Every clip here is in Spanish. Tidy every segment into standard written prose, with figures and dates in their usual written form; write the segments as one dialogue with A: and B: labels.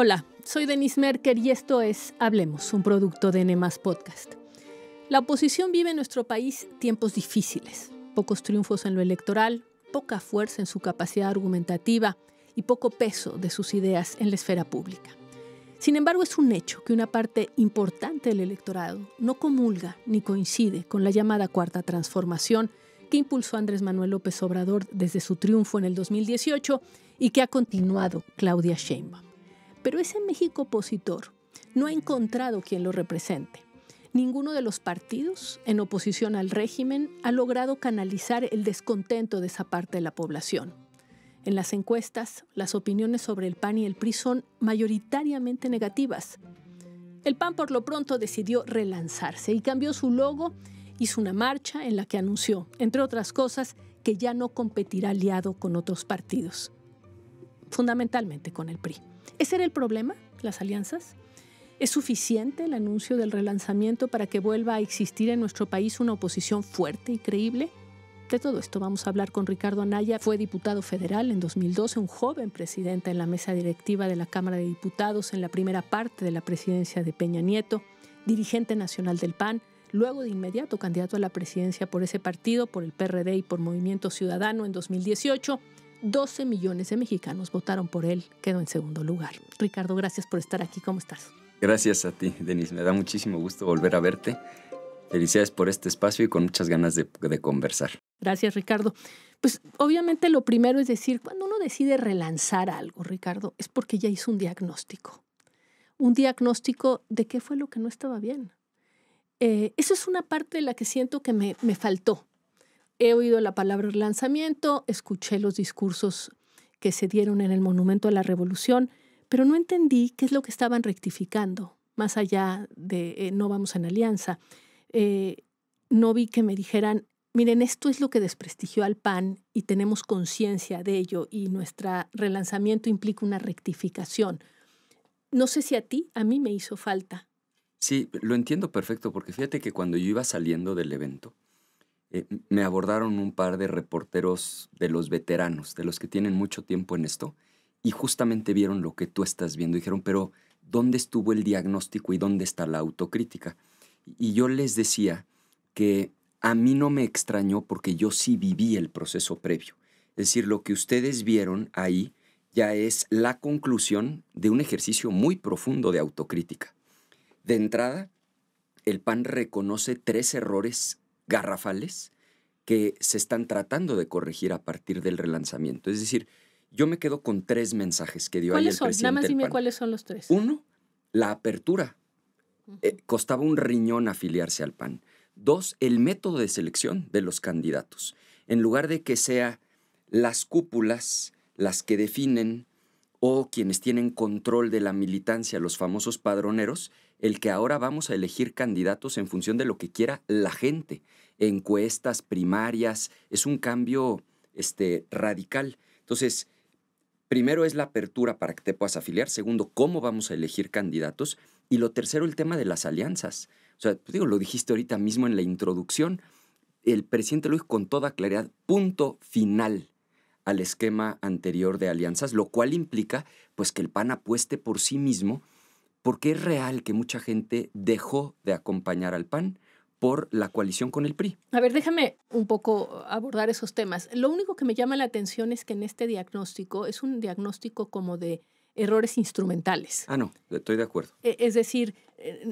A: Hola, soy Denise Merker y esto es Hablemos, un producto de N+ Podcast. La oposición vive en nuestro país tiempos difíciles, pocos triunfos en lo electoral, poca fuerza en su capacidad argumentativa y poco peso de sus ideas en la esfera pública. Sin embargo, es un hecho que una parte importante del electorado no comulga ni coincide con la llamada Cuarta Transformación que impulsó Andrés Manuel López Obrador desde su triunfo en el 2018 y que ha continuado Claudia Sheinbaum. Pero ese México opositor no ha encontrado quien lo represente. Ninguno de los partidos en oposición al régimen ha logrado canalizar el descontento de esa parte de la población. En las encuestas, las opiniones sobre el PAN y el PRI son mayoritariamente negativas. El PAN por lo pronto decidió relanzarse y cambió su logo, hizo una marcha en la que anunció, entre otras cosas, que ya no competirá aliado con otros partidos, fundamentalmente con el PRI. ¿Ese era el problema, las alianzas? ¿Es suficiente el anuncio del relanzamiento para que vuelva a existir en nuestro país una oposición fuerte y creíble? De todo esto vamos a hablar con Ricardo Anaya. Fue diputado federal en 2012, un joven presidente en la mesa directiva de la Cámara de Diputados en la primera parte de la presidencia de Peña Nieto, dirigente nacional del PAN, luego de inmediato candidato a la presidencia por ese partido, por el PRD y por Movimiento Ciudadano en 2018. 12 millones de mexicanos votaron por él, quedó en segundo lugar. Ricardo, gracias por estar aquí. ¿Cómo estás?
B: Gracias a ti, Denise. Me da muchísimo gusto volver a verte. Felicidades por este espacio y con muchas ganas de conversar.
A: Gracias, Ricardo. Pues obviamente lo primero es decir, cuando uno decide relanzar algo, Ricardo, es porque ya hizo un diagnóstico. Un diagnóstico de qué fue lo que no estaba bien. Eso es una parte de la que siento que me faltó. He oído la palabra relanzamiento, escuché los discursos que se dieron en el Monumento a la Revolución, pero no entendí qué es lo que estaban rectificando, más allá de no vamos en alianza. No vi que me dijeran, miren, esto es lo que desprestigió al PAN y tenemos conciencia de ello y nuestro relanzamiento implica una rectificación. No sé si a mí me hizo falta.
B: Sí, lo entiendo perfecto, porque fíjate que cuando yo iba saliendo del evento, me abordaron un par de reporteros de los veteranos, de los que tienen mucho tiempo en esto, y justamente vieron lo que tú estás viendo. Dijeron, pero ¿dónde estuvo el diagnóstico y dónde está la autocrítica? Y yo les decía que a mí no me extrañó porque yo sí viví el proceso previo. Es decir, lo que ustedes vieron ahí ya es la conclusión de un ejercicio muy profundo de autocrítica. De entrada, el PAN reconoce 3 errores garrafales que se están tratando de corregir a partir del relanzamiento. Es decir, yo me quedo con 3 mensajes que dio ahí el presidente del PAN.
A: Nada más dime cuáles son los 3.
B: 1, la apertura. Costaba un riñón afiliarse al PAN. 2, el método de selección de los candidatos. En lugar de que sea las cúpulas las que definen o quienes tienen control de la militancia, los famosos padroneros, el que ahora vamos a elegir candidatos en función de lo que quiera la gente. Encuestas, primarias, es un cambio radical. Entonces, primero es la apertura para que te puedas afiliar. Segundo, cómo vamos a elegir candidatos. Y lo tercero, el tema de las alianzas. O sea, lo dijiste ahorita mismo en la introducción. El presidente lo dijo con toda claridad, punto final al esquema anterior de alianzas, lo cual implica pues que el PAN apueste por sí mismo, porque es real que mucha gente dejó de acompañar al PAN por la coalición con el PRI.
A: A ver, déjame un poco abordar esos temas. Lo único que me llama la atención es que en este diagnóstico es un diagnóstico como de errores instrumentales.
B: No, estoy de acuerdo.
A: Es decir,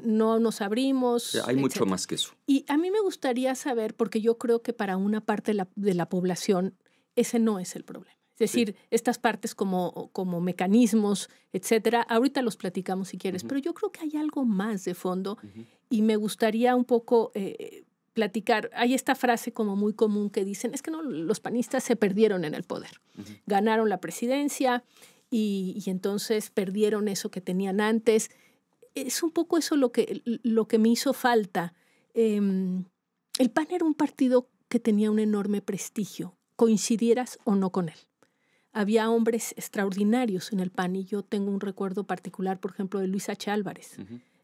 A: no nos abrimos.
B: Hay mucho más que eso.
A: Y a mí me gustaría saber, porque yo creo que para una parte de la población ese no es el problema. Es decir, sí, estas partes como mecanismos, etcétera, ahorita los platicamos si quieres, pero yo creo que hay algo más de fondo y me gustaría un poco platicar. Hay esta frase como muy común que dicen, es que no, los panistas se perdieron en el poder. Ganaron la presidencia y entonces perdieron eso que tenían antes. Es un poco eso lo que me hizo falta. El PAN era un partido que tenía un enorme prestigio, coincidieras o no con él. Había hombres extraordinarios en el PAN y yo tengo un recuerdo particular, por ejemplo, de Luis H. Álvarez.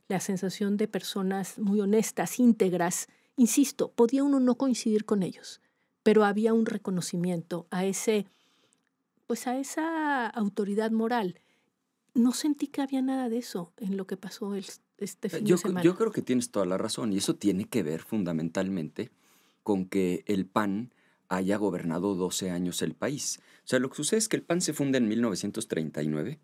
A: La sensación de personas muy honestas, íntegras. Insisto, podía uno no coincidir con ellos, pero había un reconocimiento a esa autoridad moral. no sentí que había nada de eso en lo que pasó este fin de semana.
B: Yo creo que tienes toda la razón y eso tiene que ver fundamentalmente con que el PAN haya gobernado 12 años el país. O sea, lo que sucede es que el PAN se funda en 1939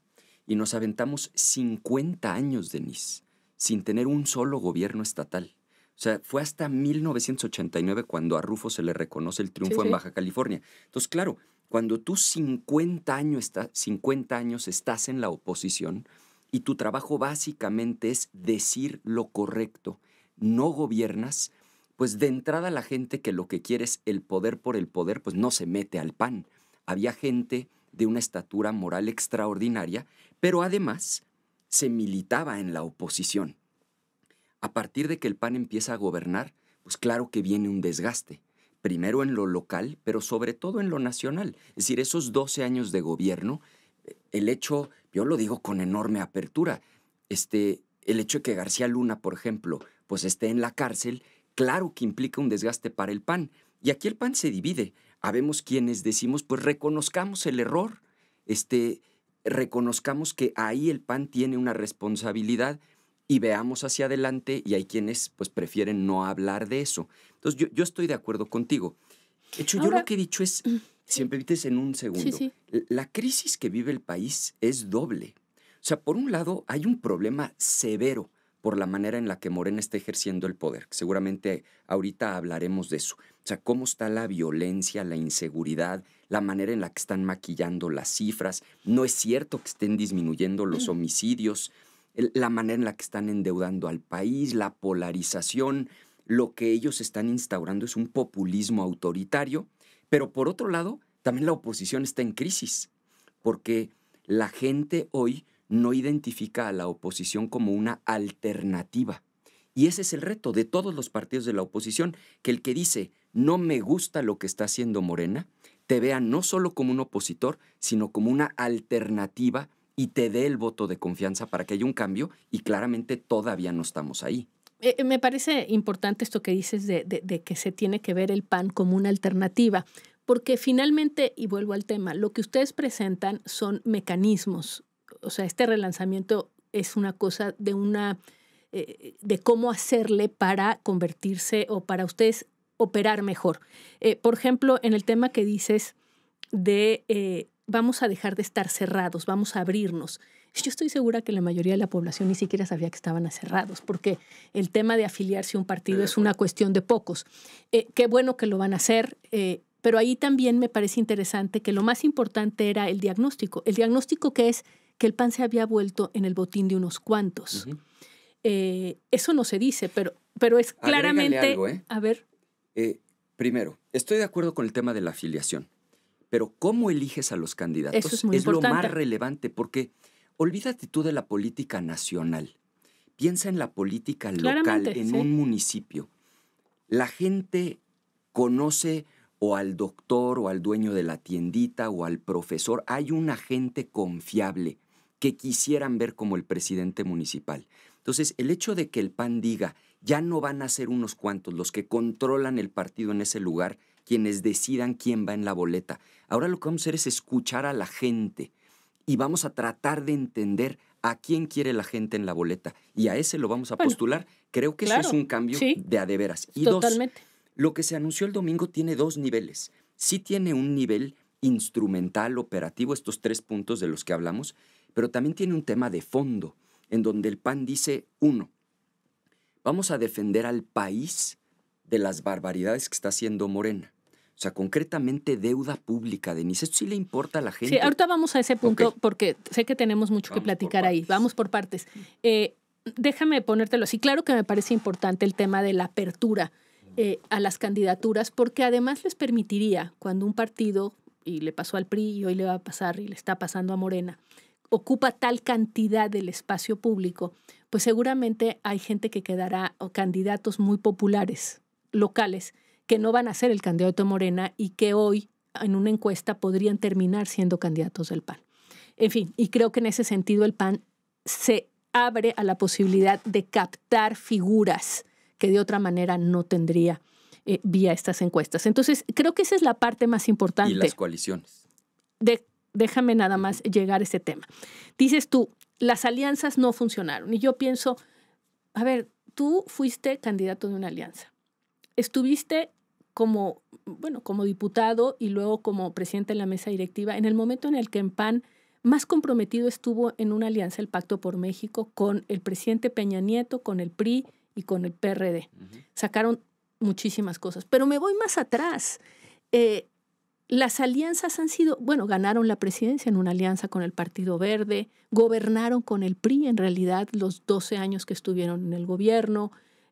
B: y nos aventamos 50 años, Denise, sin tener un solo gobierno estatal. O sea, fue hasta 1989 cuando a Rufo se le reconoce el triunfo en Baja California. Entonces, claro, cuando tú 50 años estás en la oposición y tu trabajo básicamente es decir lo correcto, no gobiernas, pues de entrada la gente que lo que quiere es el poder por el poder, pues no se mete al PAN. Había gente de una estatura moral extraordinaria, pero además se militaba en la oposición. A partir de que el PAN empieza a gobernar, pues claro que viene un desgaste. Primero en lo local, pero sobre todo en lo nacional. Es decir, esos 12 años de gobierno, el hecho, yo lo digo con enorme apertura, el hecho de que García Luna, por ejemplo, pues esté en la cárcel, claro que implica un desgaste para el PAN. Y aquí el PAN se divide. Habemos quienes decimos, pues reconozcamos el error, reconozcamos que ahí el PAN tiene una responsabilidad y veamos hacia adelante, y hay quienes pues prefieren no hablar de eso. Entonces yo estoy de acuerdo contigo. De hecho, yo lo que he dicho es, si me permites en un segundo, la crisis que vive el país es doble. O sea, por un lado hay un problema severo por la manera en la que Morena está ejerciendo el poder. Seguramente ahorita hablaremos de eso. O sea, cómo está la violencia, la inseguridad, la manera en la que están maquillando las cifras. No es cierto que estén disminuyendo los homicidios, la manera en la que están endeudando al país, la polarización. Lo que ellos están instaurando es un populismo autoritario. Pero por otro lado, también la oposición está en crisis, porque la gente hoy no identifica a la oposición como una alternativa. Y ese es el reto de todos los partidos de la oposición, que el que dice no me gusta lo que está haciendo Morena, te vea no solo como un opositor, sino como una alternativa y te dé el voto de confianza para que haya un cambio, y claramente todavía no estamos ahí.
A: Me parece importante esto que dices de que se tiene que ver el PAN como una alternativa, porque finalmente, y vuelvo al tema, lo que ustedes presentan son mecanismos. O sea, este relanzamiento es una cosa de cómo hacerle para convertirse o para ustedes operar mejor. Por ejemplo, en el tema que dices de vamos a dejar de estar cerrados, vamos a abrirnos. Yo estoy segura que la mayoría de la población ni siquiera sabía que estaban cerrados, porque el tema de afiliarse a un partido es una cuestión de pocos. Qué bueno que lo van a hacer, pero ahí también me parece interesante que lo más importante era el diagnóstico. El diagnóstico que es que el PAN se había vuelto en el botín de unos cuantos. Uh-huh. Eso no se dice, pero es claramente...
B: Agrégale algo,
A: A ver.
B: Primero, estoy de acuerdo con el tema de la afiliación, pero ¿cómo eliges a los candidatos?
A: Eso es muy importante.
B: Lo más relevante, porque olvídate tú de la política nacional. Piensa en la política local, en un municipio. La gente conoce o al doctor o al dueño de la tiendita o al profesor. Hay una gente confiable que quisieran ver como el presidente municipal. Entonces, el hecho de que el PAN diga, ya no van a ser unos cuantos los que controlan el partido en ese lugar, quienes decidan quién va en la boleta. Ahora lo que vamos a hacer es escuchar a la gente y vamos a tratar de entender a quién quiere la gente en la boleta. Y a ese lo vamos a postular. Creo que eso es un cambio de a de veras. Y
A: totalmente.
B: Dos, lo que se anunció el domingo tiene dos niveles. Sí tiene un nivel instrumental, operativo, estos 3 puntos de los que hablamos, pero también tiene un tema de fondo, en donde el PAN dice, 1, vamos a defender al país de las barbaridades que está haciendo Morena. O sea, concretamente deuda pública, Denise. Esto sí le importa a la gente.
A: Sí, ahorita vamos a ese punto porque sé que tenemos mucho que platicar ahí. Vamos por partes. Déjame ponértelo así. Claro que me parece importante el tema de la apertura a las candidaturas, porque además les permitiría, cuando un partido, y le pasó al PRI y hoy le va a pasar y le está pasando a Morena, ocupa tal cantidad del espacio público, pues seguramente hay gente que quedará, o candidatos muy populares, locales, que no van a ser el candidato de Morena y que hoy en una encuesta podrían terminar siendo candidatos del PAN. En fin, y creo que en ese sentido el PAN se abre a la posibilidad de captar figuras que de otra manera no tendría vía estas encuestas. Entonces, creo que esa es la parte más importante.
B: Y las coaliciones.
A: Déjame nada más llegar a ese tema. Dices tú, las alianzas no funcionaron. Y yo pienso, a ver, tú fuiste candidato de una alianza. Estuviste como diputado y luego como presidente de la mesa directiva en el momento en el que en PAN más comprometido estuvo en una alianza, el Pacto por México, con el presidente Peña Nieto, con el PRI y con el PRD. Sacaron muchísimas cosas. Pero me voy más atrás. Las alianzas han sido, ganaron la presidencia en una alianza con el Partido Verde, gobernaron con el PRI en realidad los 12 años que estuvieron en el gobierno.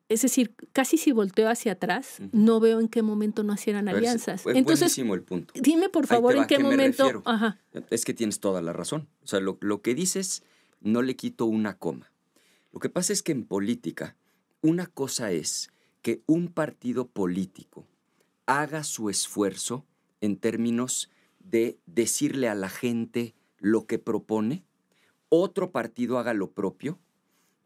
A: Es decir, casi si volteo hacia atrás, no veo en qué momento no hicieran alianzas.
B: Es buenísimo el punto.
A: Dime, por favor, en qué momento.
B: Ajá. Es que tienes toda la razón. O sea, lo que dices no le quito una coma. Lo que pasa es que en política, una cosa es que un partido político haga su esfuerzo en términos de decirle a la gente lo que propone, otro partido haga lo propio,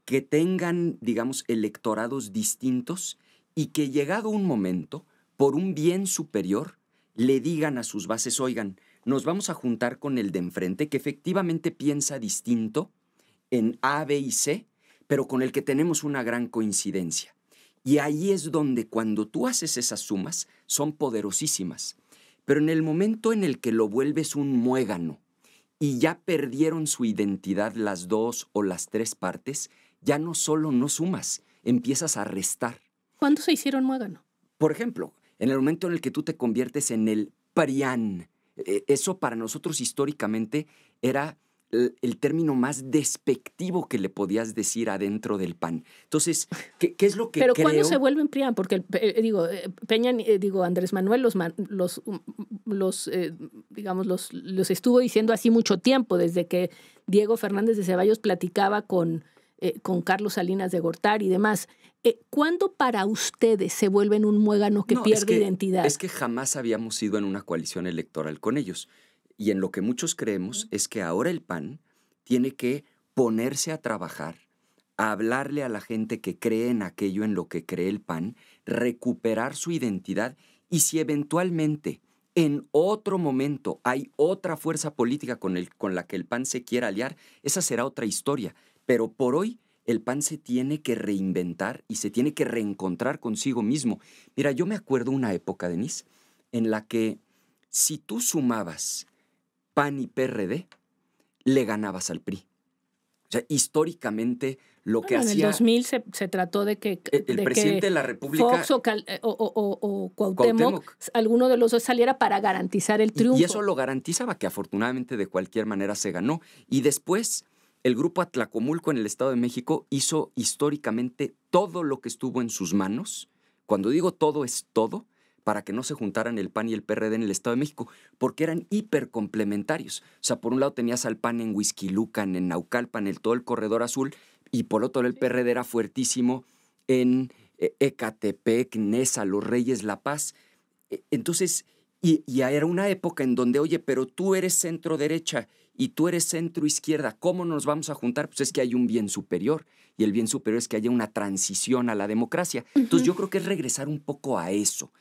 B: que tengan, digamos, electorados distintos y que llegado un momento, por un bien superior, le digan a sus bases, oigan, nos vamos a juntar con el de enfrente que efectivamente piensa distinto en A, B y C, pero con el que tenemos una gran coincidencia. Y ahí es donde cuando tú haces esas sumas, son poderosísimas. Pero en el momento en el que lo vuelves un muégano y ya perdieron su identidad las dos o las tres partes, ya no solo no sumas, empiezas a restar.
A: ¿Cuándo se hicieron muégano?
B: Por ejemplo, en el momento en el que tú te conviertes en el PRIAN, eso para nosotros históricamente era el término más despectivo que le podías decir adentro del PAN. Entonces, ¿qué es lo que
A: Pero
B: creo?
A: ¿cuándo se vuelven PRIAN? Porque, Andrés Manuel los estuvo diciendo así mucho tiempo, desde que Diego Fernández de Ceballos platicaba con Carlos Salinas de Gortari y demás. ¿Cuándo para ustedes se vuelven un muégano que pierde identidad?
B: Es que jamás habíamos ido en una coalición electoral con ellos. Y en lo que muchos creemos es que ahora el PAN tiene que ponerse a trabajar, a hablarle a la gente que cree en aquello en lo que cree el PAN, recuperar su identidad y si eventualmente en otro momento hay otra fuerza política con la que el PAN se quiera aliar, esa será otra historia. Pero por hoy el PAN se tiene que reinventar y se tiene que reencontrar consigo mismo. Mira, yo me acuerdo una época, Denise, en la que si tú sumabas PAN y PRD, le ganabas al PRI. O sea, históricamente lo que hacía...
A: En el 2000 se trató de que...
B: El presidente de la República...
A: Fox o Cuauhtémoc, alguno de los dos saliera para garantizar el triunfo.
B: Y eso lo garantizaba, que afortunadamente de cualquier manera se ganó. Y después, el Grupo Atlacomulco en el Estado de México hizo históricamente todo lo que estuvo en sus manos. Cuando digo todo, es todo, para que no se juntaran el PAN y el PRD en el Estado de México, porque eran hipercomplementarios. O sea, por un lado tenías al PAN en Huixquilucan, en Naucalpan, en todo el Corredor Azul, y por otro lado el PRD era fuertísimo en Ecatepec, Nesa, Los Reyes, La Paz. Entonces, y era una época en donde, oye, pero tú eres centro derecha y tú eres centro izquierda, ¿cómo nos vamos a juntar? Pues es que hay un bien superior, y el bien superior es que haya una transición a la democracia. Entonces yo creo que es regresar un poco a eso.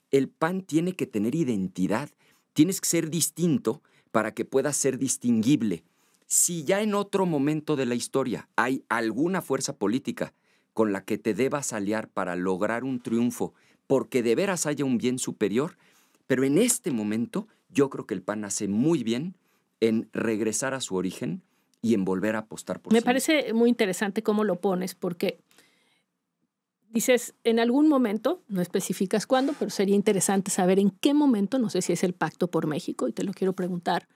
B: El PAN tiene que tener identidad, tienes que ser distinto para que puedas ser distinguible. Si ya en otro momento de la historia hay alguna fuerza política con la que te debas aliar para lograr un triunfo, porque de veras haya un bien superior, pero en este momento yo creo que el PAN hace muy bien en regresar a su origen y en volver a apostar por sí.
A: Me parece muy interesante cómo lo pones, porque dices, en algún momento, no especificas cuándo, pero sería interesante saber en qué momento, no sé si es el Pacto por México, y te lo quiero preguntar,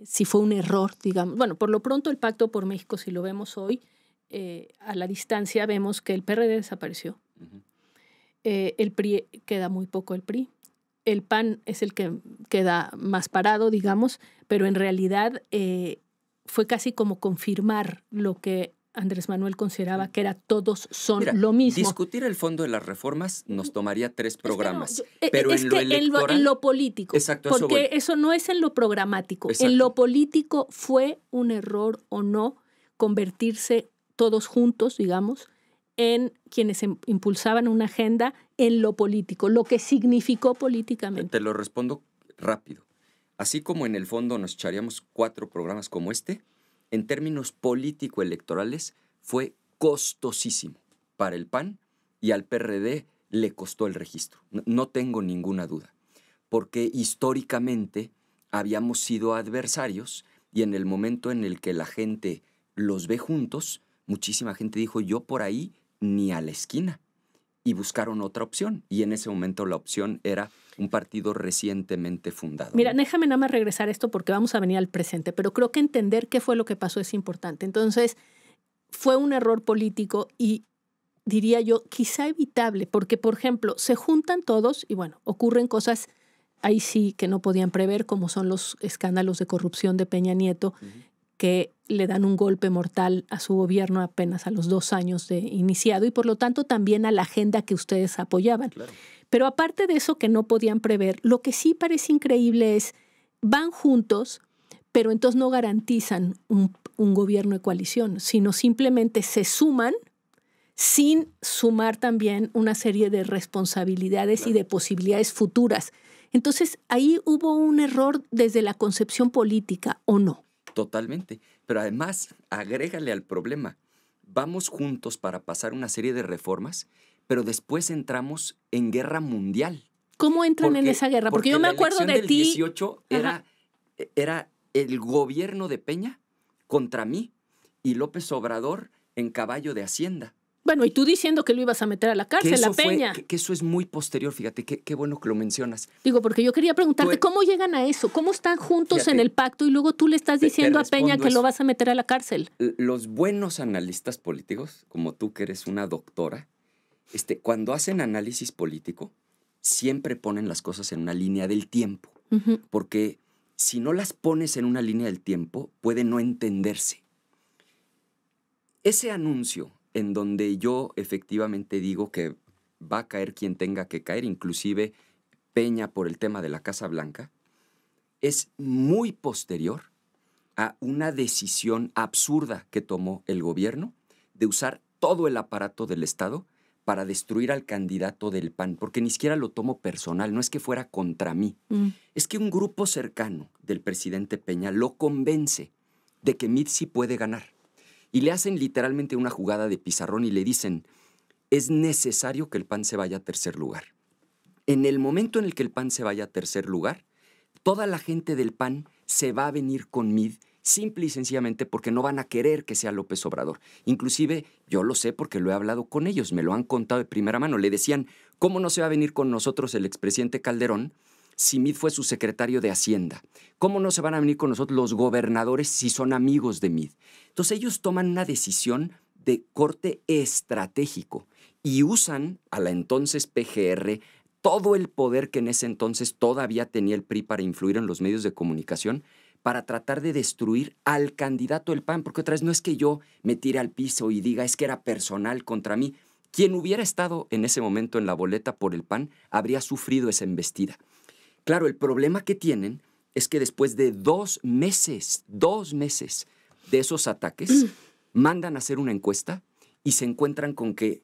A: si fue un error, digamos. Bueno, por lo pronto el Pacto por México, si lo vemos hoy, a la distancia vemos que el PRD desapareció. El PRI, queda muy poco el PRI. El PAN es el que queda más parado, digamos, pero en realidad fue casi como confirmar lo que Andrés Manuel consideraba que era todos son lo mismo.
B: Discutir el fondo de las reformas nos tomaría 3 programas.
A: Pero en lo electoral, en lo político.
B: Exacto,
A: porque eso no es en lo programático. Exacto. En lo político, ¿fue un error o no convertirse todos juntos, digamos, en quienes impulsaban una agenda en lo político, lo que significó políticamente?
B: Te lo respondo rápido. Así como en el fondo nos echaríamos 4 programas como este, en términos político-electorales, fue costosísimo para el PAN y al PRD le costó el registro. No tengo ninguna duda, porque históricamente habíamos sido adversarios y en el momento en el que la gente los ve juntos, muchísima gente dijo, yo por ahí ni a la esquina, y buscaron otra opción. Y en ese momento la opción era un partido recientemente fundado.
A: Mira, déjame nada más regresar a esto porque vamos a venir al presente, pero creo que entender qué fue lo que pasó es importante. Entonces, fue un error político y diría yo, quizá evitable, porque, por ejemplo, se juntan todos y, bueno, ocurren cosas ahí sí que no podían prever, como son los escándalos de corrupción de Peña Nieto, que le dan un golpe mortal a su gobierno apenas a los 2 años de iniciado y, por lo tanto, también a la agenda que ustedes apoyaban.
B: Claro.
A: Pero aparte de eso que no podían prever, lo que sí parece increíble es, van juntos, pero entonces no garantizan un gobierno de coalición, sino simplemente se suman sin sumar también una serie de responsabilidades y de posibilidades futuras. Entonces, ahí hubo un error desde la concepción política, ¿o no?
B: Totalmente. Pero además, agrégale al problema. Vamos juntos para pasar una serie de reformas, pero después entramos en guerra mundial.
A: ¿Cómo entran en esa guerra? Porque yo me acuerdo de
B: la elección
A: ti.
B: del 18 era el gobierno de Peña contra mí y López Obrador en caballo de Hacienda.
A: Bueno, y tú diciendo que lo ibas a meter a la cárcel, a Peña.
B: Que eso es muy posterior, fíjate, qué bueno que lo mencionas.
A: Digo, porque yo quería preguntarte, ¿cómo llegan a eso? ¿Cómo están juntos
B: fíjate,
A: en el pacto y luego tú le estás diciendo a Peña que lo vas a meter a la cárcel?
B: Los buenos analistas políticos, como tú que eres una doctora, cuando hacen análisis político, siempre ponen las cosas en una línea del tiempo. Porque si no las pones en una línea del tiempo, puede no entenderse. Ese anuncio en donde yo efectivamente digo que va a caer quien tenga que caer, inclusive Peña por el tema de la Casa Blanca, es muy posterior a una decisión absurda que tomó el gobierno de usar todo el aparato del Estado para destruir al candidato del PAN, porque ni siquiera lo tomo personal, no es que fuera contra mí. Es que un grupo cercano del presidente Peña lo convence de que Mid sí puede ganar. Y le hacen literalmente una jugada de pizarrón y le dicen, es necesario que el PAN se vaya a tercer lugar. En el momento en el que el PAN se vaya a tercer lugar, toda la gente del PAN se va a venir con Mid simple y sencillamente porque no van a querer que sea López Obrador. Inclusive yo lo sé porque lo he hablado con ellos, me lo han contado de primera mano. Le decían, ¿cómo no se va a venir con nosotros el expresidente Calderón si Mid fue su secretario de Hacienda? ¿Cómo no se van a venir con nosotros los gobernadores si son amigos de Mid? Entonces ellos toman una decisión de corte estratégico y usan a la entonces PGR todo el poder que en ese entonces todavía tenía el PRI para influir en los medios de comunicación para tratar de destruir al candidato del PAN, porque otra vez no es que yo me tire al piso y diga es que era personal contra mí. Quien hubiera estado en ese momento en la boleta por el PAN habría sufrido esa embestida. Claro, el problema que tienen es que después de 2 meses de esos ataques, mandan a hacer una encuesta y se encuentran con que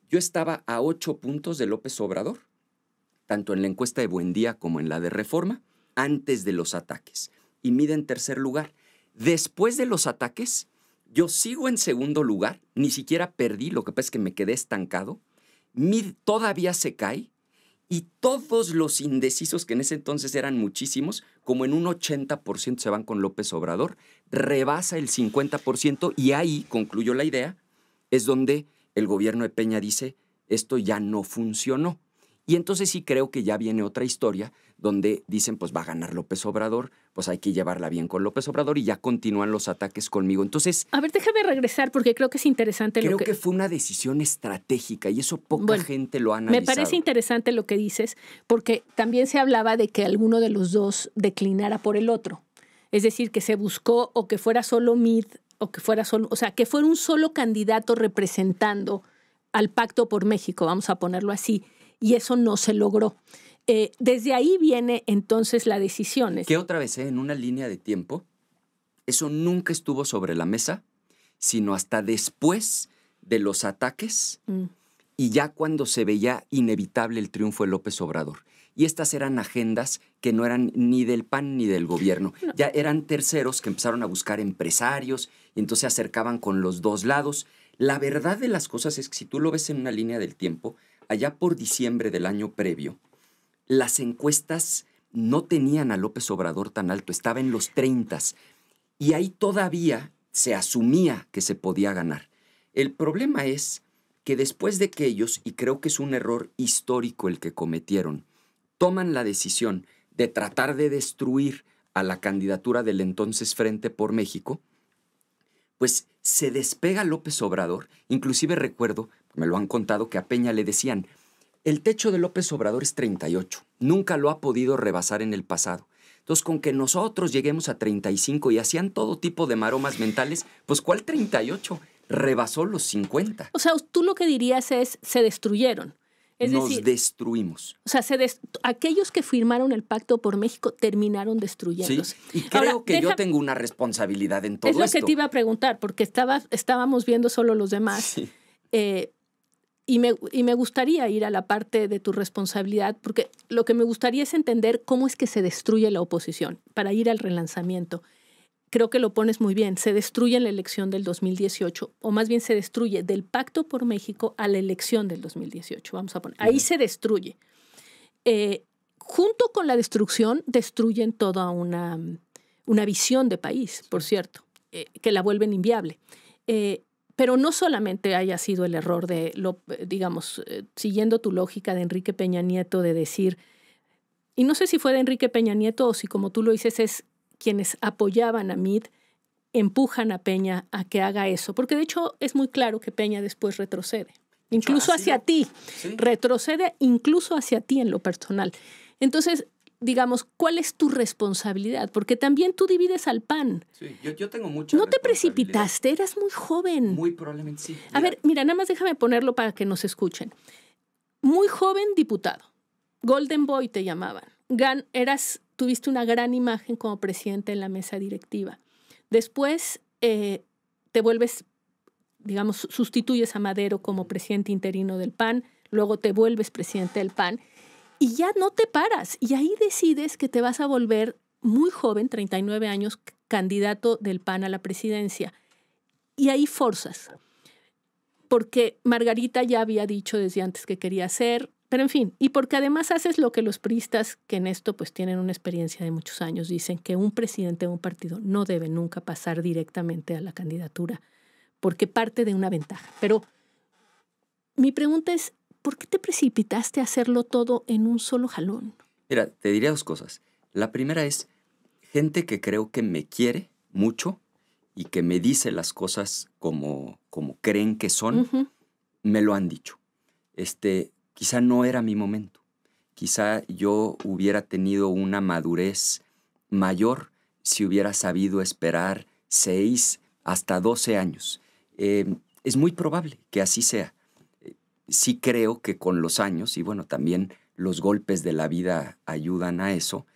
B: yo estaba a 8 puntos de López Obrador, tanto en la encuesta de Buendía como en la de Reforma, antes de los ataques. Y Mid en tercer lugar. Después de los ataques, yo sigo en segundo lugar, ni siquiera perdí, lo que pasa es que me quedé estancado. Mid todavía se cae y todos los indecisos, que en ese entonces eran muchísimos, como en un 80% se van con López Obrador, rebasa el 50% y ahí, concluyó la idea, es donde el gobierno de Peña dice, esto ya no funcionó. Y entonces sí creo que ya viene otra historia donde dicen, pues va a ganar López Obrador, pues hay que llevarla bien con López Obrador y ya continúan los ataques conmigo. Entonces...
A: A ver, déjame regresar porque creo que es interesante
B: creo que fue una decisión estratégica y eso poca gente lo ha analizado.
A: Me parece interesante lo que dices porque también se hablaba de que alguno de los dos declinara por el otro. Es decir, que se buscó o que fuera solo Mid o que fuera solo... O sea, que fuera un solo candidato representando al Pacto por México, vamos a ponerlo así. Y eso no se logró. Desde ahí viene entonces la decisión.
B: Que otra vez, en una línea de tiempo, eso nunca estuvo sobre la mesa, sino hasta después de los ataques y ya cuando se veía inevitable el triunfo de López Obrador. y estas eran agendas que no eran ni del PAN ni del gobierno.
A: No.
B: Ya eran terceros que empezaron a buscar empresarios y entonces se acercaban con los dos lados. La verdad de las cosas es que si tú lo ves en una línea del tiempo, allá por diciembre del año previo, las encuestas no tenían a López Obrador tan alto, estaba en los 30s. Y ahí todavía se asumía que se podía ganar. El problema es que después de que ellos, y creo que es un error histórico el que cometieron, toman la decisión de tratar de destruir a la candidatura del entonces Frente por México, pues se despega López Obrador. Inclusive recuerdo, me lo han contado, que a Peña le decían, el techo de López Obrador es 38, nunca lo ha podido rebasar en el pasado. Entonces, con que nosotros lleguemos a 35 y hacían todo tipo de maromas mentales, pues ¿cuál 38? Rebasó los 50.
A: O sea, tú lo que dirías es, se destruyeron. Es
B: Nos
A: decir,
B: destruimos.
A: o sea, aquellos que firmaron el Pacto por México terminaron destruyéndose.
B: Sí, y creo que yo tengo una responsabilidad en todo esto.
A: Es lo que te iba a preguntar, porque estábamos viendo solo los demás.
B: Sí.
A: Y me gustaría ir a la parte de tu responsabilidad, porque lo que me gustaría es entender cómo es que se destruye la oposición, para ir al relanzamiento. Creo que lo pones muy bien. Se destruye en la elección del 2018, o más bien se destruye del Pacto por México a la elección del 2018. Vamos a poner. Ahí se destruye. Junto con la destrucción, destruyen toda una visión de país, por cierto, que la vuelven inviable. Pero no solamente haya sido el error de, digamos, siguiendo tu lógica de Enrique Peña Nieto de decir, y no sé si fue de Enrique Peña Nieto o si como tú lo dices es quienes apoyaban a Meade empujan a Peña a que haga eso, porque de hecho es muy claro que Peña después retrocede, incluso hacia ti,
B: ¿Sí?
A: Retrocede incluso hacia ti en lo personal. Entonces, digamos, ¿cuál es tu responsabilidad? Porque también tú divides al PAN.
B: Sí, yo tengo mucha
A: No te
B: responsabilidad.
A: precipitaste, eras muy joven.
B: Muy probablemente sí.
A: A ver, mira, nada más déjame ponerlo para que nos escuchen. Muy joven diputado. Golden Boy te llamaban. Tuviste una gran imagen como presidente en la mesa directiva. Después te vuelves, digamos, sustituyes a Madero como presidente interino del PAN, luego te vuelves presidente del PAN y ya no te paras. Y ahí decides que te vas a volver muy joven, 39 años, candidato del PAN a la presidencia. Y ahí forzas. Porque Margarita ya había dicho desde antes que quería hacer, pero en fin, y porque además haces lo que los priistas, que en esto pues tienen una experiencia de muchos años, dicen que un presidente de un partido no debe nunca pasar directamente a la candidatura, porque parte de una ventaja. Pero mi pregunta es, ¿por qué te precipitaste a hacerlo todo en un solo jalón?
B: Mira, te diría dos cosas. La primera es gente que creo que me quiere mucho y que me dice las cosas como creen que son, me lo han dicho. Quizá no era mi momento. Quizá yo hubiera tenido una madurez mayor si hubiera sabido esperar 6 hasta 12 años. Es muy probable que así sea. Sí creo que con los años, y bueno, también los golpes de la vida ayudan a eso,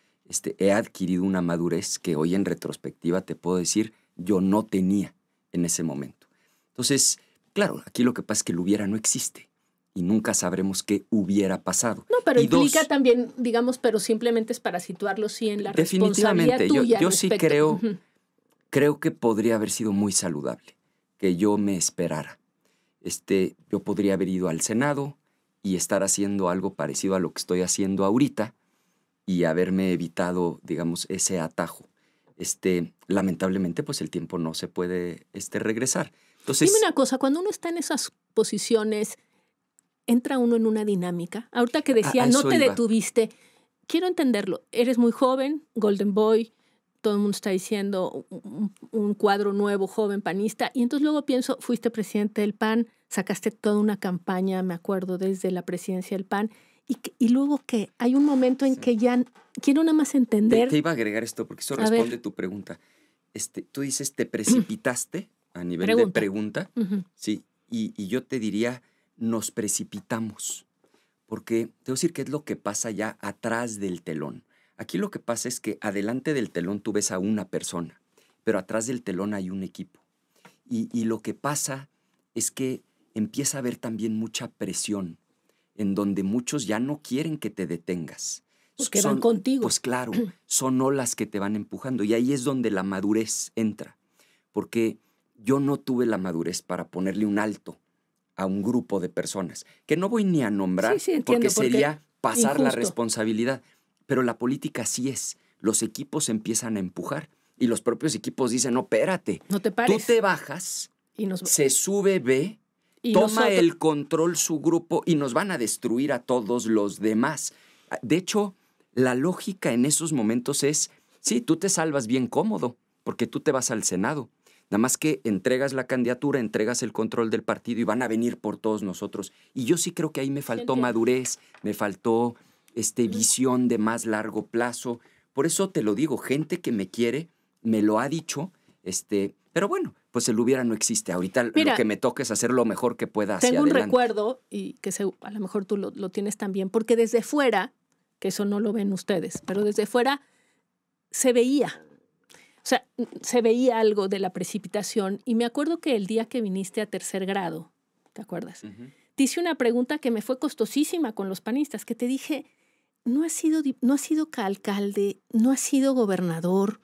B: he adquirido una madurez que hoy en retrospectiva te puedo decir yo no tenía en ese momento. Entonces, claro, aquí lo que pasa es que el hubiera no existe y nunca sabremos qué hubiera pasado.
A: No, pero
B: y
A: implica también, digamos, pero simplemente es para situarlo sí en la responsabilidad
B: definitivamente,
A: tuya.
B: yo sí creo que podría haber sido muy saludable que yo me esperara. Yo podría haber ido al Senado y estar haciendo algo parecido a lo que estoy haciendo ahorita y haberme evitado, digamos, ese atajo. Lamentablemente, pues el tiempo no se puede regresar. Entonces,
A: dime una cosa, cuando uno está en esas posiciones, entra uno en una dinámica. Ahorita que decía, no te detuviste, quiero entenderlo. Eres muy joven, Golden Boy, todo el mundo está diciendo un cuadro nuevo, joven, panista, y entonces luego pienso, fuiste presidente del PAN, sacaste toda una campaña, me acuerdo, desde la presidencia del PAN, y luego que hay un momento en que ya quiero nada más entender.
B: Te iba a agregar esto porque eso responde tu pregunta. Tú dices, ¿te precipitaste a nivel de pregunta? Sí, y yo te diría, nos precipitamos. Porque te voy a decir qué es lo que pasa ya atrás del telón. Aquí lo que pasa es que adelante del telón tú ves a una persona, pero atrás del telón hay un equipo. Y lo que pasa es que empieza a haber también mucha presión, en donde muchos ya no quieren que te detengas.
A: Porque van contigo.
B: Pues claro, son olas que te van empujando. Y ahí es donde la madurez entra. Porque yo no tuve la madurez para ponerle un alto a un grupo de personas, que no voy ni a nombrar, porque sería pasar la responsabilidad. Pero la política sí es. Los equipos empiezan a empujar y los propios equipos dicen, no, espérate,
A: no te pares.
B: Tú te bajas, se sube B, toma el control su grupo y nos van a destruir a todos los demás. De hecho, la lógica en esos momentos es, sí, tú te salvas bien cómodo, porque tú te vas al Senado. Nada más que entregas la candidatura, entregas el control del partido y van a venir por todos nosotros. Y yo sí creo que ahí me faltó madurez, me faltó visión de más largo plazo. Por eso te lo digo, gente que me quiere me lo ha dicho, pero bueno, pues el hubiera no existe. Ahorita mira, lo que me toca es hacer lo mejor que pueda hacia adelante.
A: Tengo un recuerdo, y que a lo mejor tú lo tienes también, porque desde fuera, que eso no lo ven ustedes, pero desde fuera se veía. O sea, se veía algo de la precipitación. Y me acuerdo que el día que viniste a tercer grado, ¿te acuerdas? Te hice una pregunta que me fue costosísima con los panistas, que te dije, no has sido alcalde, no has sido gobernador,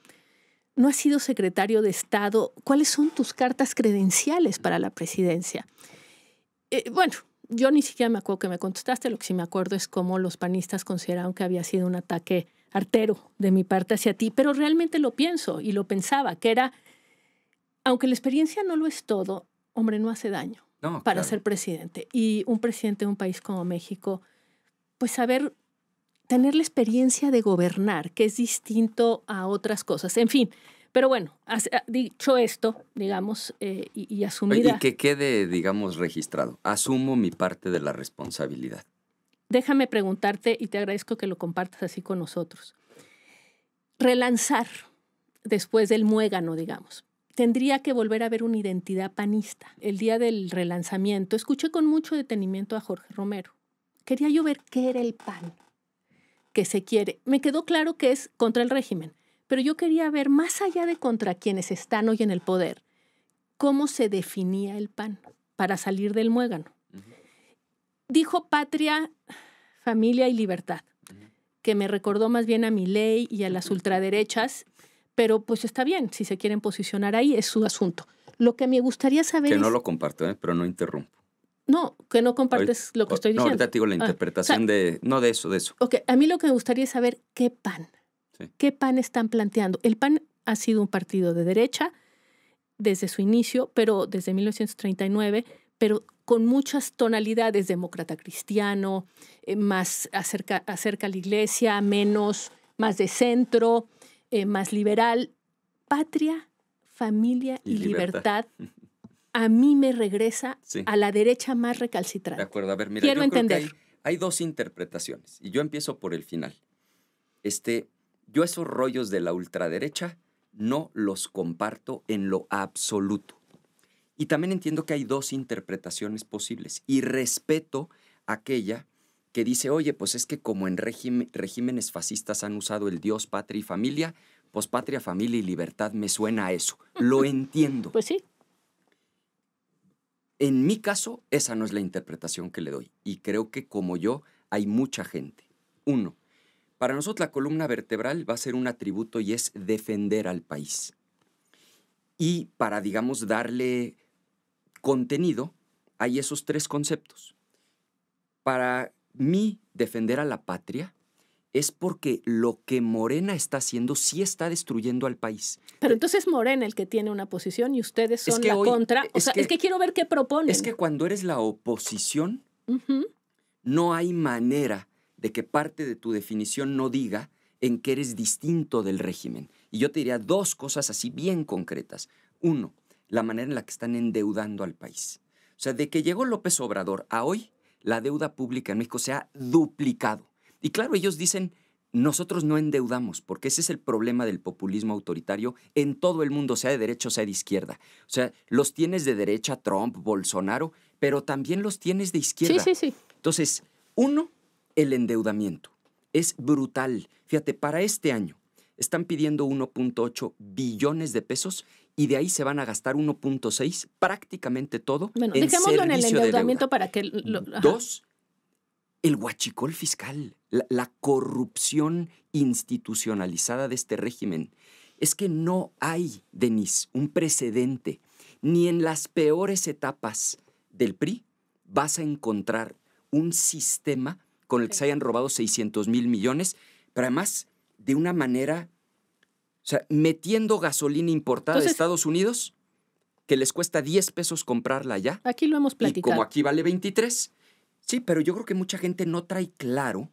A: no has sido secretario de Estado. ¿Cuáles son tus cartas credenciales para la presidencia? Bueno, yo ni siquiera me acuerdo que me contestaste. Lo que sí me acuerdo es cómo los panistas consideraron que había sido un ataque artero de mi parte hacia ti, pero realmente lo pienso y lo pensaba, que era, aunque la experiencia no lo es todo, hombre, no hace daño para ser presidente. Y un presidente de un país como México, pues tener la experiencia de gobernar, que es distinto a otras cosas. En fin, pero bueno, dicho esto, digamos, y asumida...
B: Y que quede, digamos, registrado. Asumo mi parte de la responsabilidad.
A: Déjame preguntarte, y te agradezco que lo compartas así con nosotros. Relanzar después del muégano, digamos, tendría que volver a haber una identidad panista. El día del relanzamiento escuché con mucho detenimiento a Jorge Romero. Quería yo ver qué era el PAN que se quiere. Me quedó claro que es contra el régimen, pero yo quería ver, más allá de contra quienes están hoy en el poder, cómo se definía el PAN para salir del muégano. Dijo patria, familia y libertad, que me recordó más bien a Milei y a las ultraderechas, pero pues está bien, si se quieren posicionar ahí es su asunto. Lo que me gustaría saber
B: no lo comparto, pero no interrumpo.
A: No, que no compartes lo que estoy diciendo.
B: No, ahorita te digo la interpretación no de eso.
A: Ok, a mí lo que me gustaría es saber qué PAN. Sí. ¿Qué PAN están planteando? El PAN ha sido un partido de derecha desde su inicio, pero desde 1939, pero con muchas tonalidades, demócrata cristiano, más acerca a la iglesia, más de centro, más liberal. Patria, familia y libertad. A mí me regresa a la derecha más recalcitrante.
B: De acuerdo, a ver, mira,
A: quiero entender.
B: Creo que hay dos interpretaciones, y yo empiezo por el final. Yo esos rollos de la ultraderecha no los comparto en lo absoluto. Y también entiendo que hay dos interpretaciones posibles, y respeto aquella que dice, oye, pues es que como en regímenes fascistas han usado el Dios, patria y familia, pues patria, familia y libertad me suena a eso. Lo entiendo.
A: Pues sí.
B: En mi caso, esa no es la interpretación que le doy. Y creo que como yo, hay mucha gente. Uno, para nosotros la columna vertebral va a ser un atributo y es defender al país. Y para, digamos, darle contenido, hay esos tres conceptos. Para mí, defender a la patria es porque lo que Morena está haciendo sí está destruyendo al país.
A: Pero entonces Morena el que tiene una posición y ustedes son la contra. Es que quiero ver qué proponen.
B: Es que cuando eres la oposición, no hay manera de que parte de tu definición no diga en que eres distinto del régimen. Y yo te diría dos cosas así bien concretas. Uno, la manera en la que están endeudando al país. O sea, de que llegó López Obrador a hoy, la deuda pública en México se ha duplicado. Y claro, ellos dicen, nosotros no endeudamos, porque ese es el problema del populismo autoritario en todo el mundo, sea de derecha o sea de izquierda. O sea, los tienes de derecha, Trump, Bolsonaro, pero también los tienes de izquierda.
A: Sí.
B: Entonces, uno, el endeudamiento. Es brutal. Fíjate, para este año están pidiendo 1.8 billones de pesos y de ahí se van a gastar 1.6, prácticamente todo,
A: bueno,
B: en
A: dejémoslo en el
B: servicio de
A: endeudamiento
B: deuda.
A: para que...
B: Dos, el huachicol fiscal, la corrupción institucionalizada de este régimen. Es que no hay, Denise, un precedente. Ni en las peores etapas del PRI vas a encontrar un sistema con el que se hayan robado 600,000 millones, pero además de una manera, o sea, metiendo gasolina importada de Estados Unidos, que les cuesta 10 pesos comprarla allá.
A: Aquí lo hemos platicado.
B: Y como aquí vale 23. Sí, pero yo creo que mucha gente no trae claro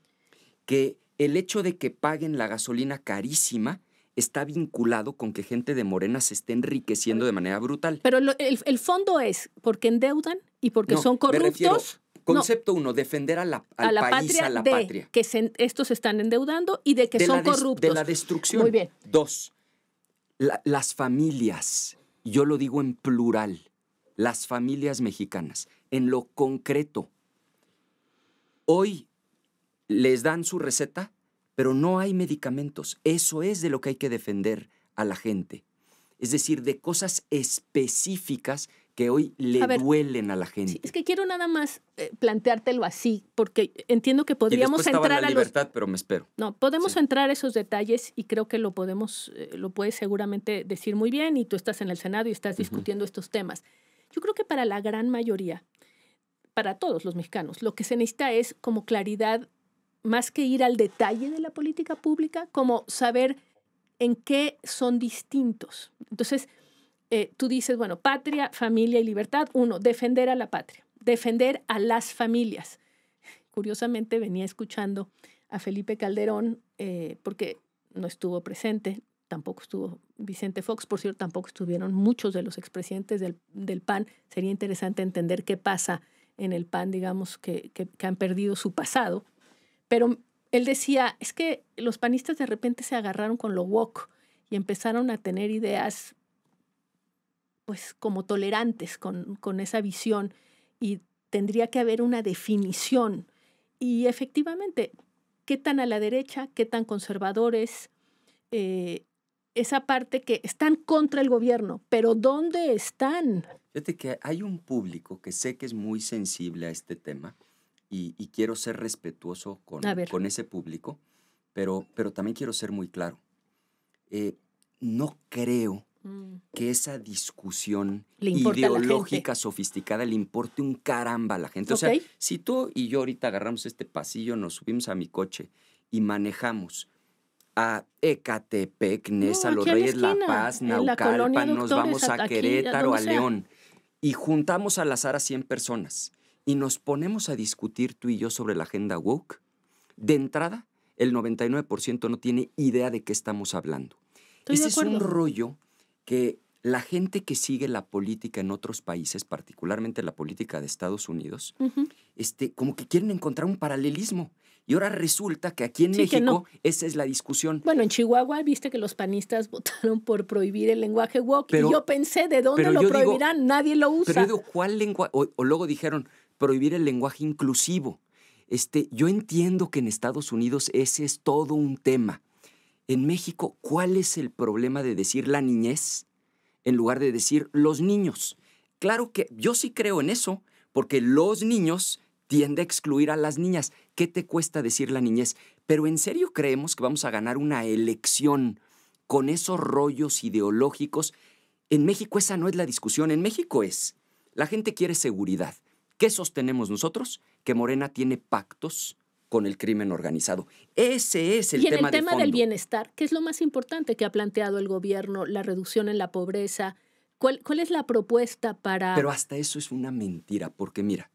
B: que el hecho de que paguen la gasolina carísima está vinculado con que gente de Morena se esté enriqueciendo de manera brutal.
A: Pero el fondo es porque endeudan y porque son corruptos.
B: Me refiero, concepto uno, defender al país, a la patria.
A: Que estos se están endeudando y de que son corruptos.
B: De la destrucción.
A: Muy bien.
B: 2, las familias, yo lo digo en plural, las familias mexicanas, en lo concreto, hoy les dan su receta, pero no hay medicamentos. Eso es de lo que hay que defender a la gente. Es decir, de cosas específicas que hoy le duelen a la gente.
A: Sí, es que quiero nada más planteártelo así, porque entiendo que podríamos entrar
B: la libertad, pero me espero.
A: No, podemos entrar a esos detalles y creo que lo puedes seguramente decir muy bien y tú estás en el Senado y estás discutiendo estos temas. Yo creo que para la gran mayoría, para todos los mexicanos, lo que se necesita es como claridad, más que ir al detalle de la política pública, como saber en qué son distintos. Entonces, tú dices, bueno, patria, familia y libertad. 1, defender a la patria, defender a las familias. Curiosamente venía escuchando a Felipe Calderón, porque no estuvo presente, tampoco estuvo Vicente Fox, por cierto, tampoco estuvieron muchos de los expresidentes del PAN. Sería interesante entender qué pasa en el PAN, digamos, que han perdido su pasado. Pero él decía, es que los panistas de repente se agarraron con lo woke y empezaron a tener ideas pues como tolerantes con esa visión y tendría que haber una definición. Y efectivamente, ¿qué tan a la derecha, qué tan conservadores? Esa parte que están contra el gobierno, pero ¿dónde están?
B: Fíjate que hay un público que sé que es muy sensible a este tema y quiero ser respetuoso con ese público, pero también quiero ser muy claro. No creo que esa discusión ideológica sofisticada le importe un caramba a la gente. O sea, si tú y yo ahorita agarramos este pasillo, nos subimos a mi coche y manejamos a Ecatepec, Nesa, Los Reyes, La Paz, Naucalpan, nos vamos a Querétaro, a León, y juntamos al azar a 100 personas y nos ponemos a discutir tú y yo sobre la agenda woke, de entrada, el 99% no tiene idea de qué estamos hablando. Ese es un rollo que la gente que sigue la política en otros países, particularmente la política de Estados Unidos, como que quieren encontrar un paralelismo. Y ahora resulta que aquí en México esa es la discusión.
A: Bueno, en Chihuahua viste que los panistas votaron por prohibir el lenguaje woke. Y yo pensé, ¿de dónde lo prohibirán? Nadie lo usa.
B: Pero yo digo, ¿cuál lenguaje? O luego dijeron, prohibir el lenguaje inclusivo. Yo entiendo que en Estados Unidos ese es todo un tema. En México, ¿cuál es el problema de decir la niñez en lugar de decir los niños? Claro que yo sí creo en eso, porque los niños tiende a excluir a las niñas. ¿Qué te cuesta decir la niñez? Pero ¿en serio creemos que vamos a ganar una elección con esos rollos ideológicos? En México esa no es la discusión. En México la gente quiere seguridad. ¿Qué sostenemos nosotros? Que Morena tiene pactos con el crimen organizado. Ese es el tema de fondo. Y en el tema
A: del bienestar, ¿qué es lo más importante que ha planteado el gobierno? La reducción en la pobreza. ¿Cuál es la propuesta para...?
B: Pero hasta eso es una mentira, porque mira,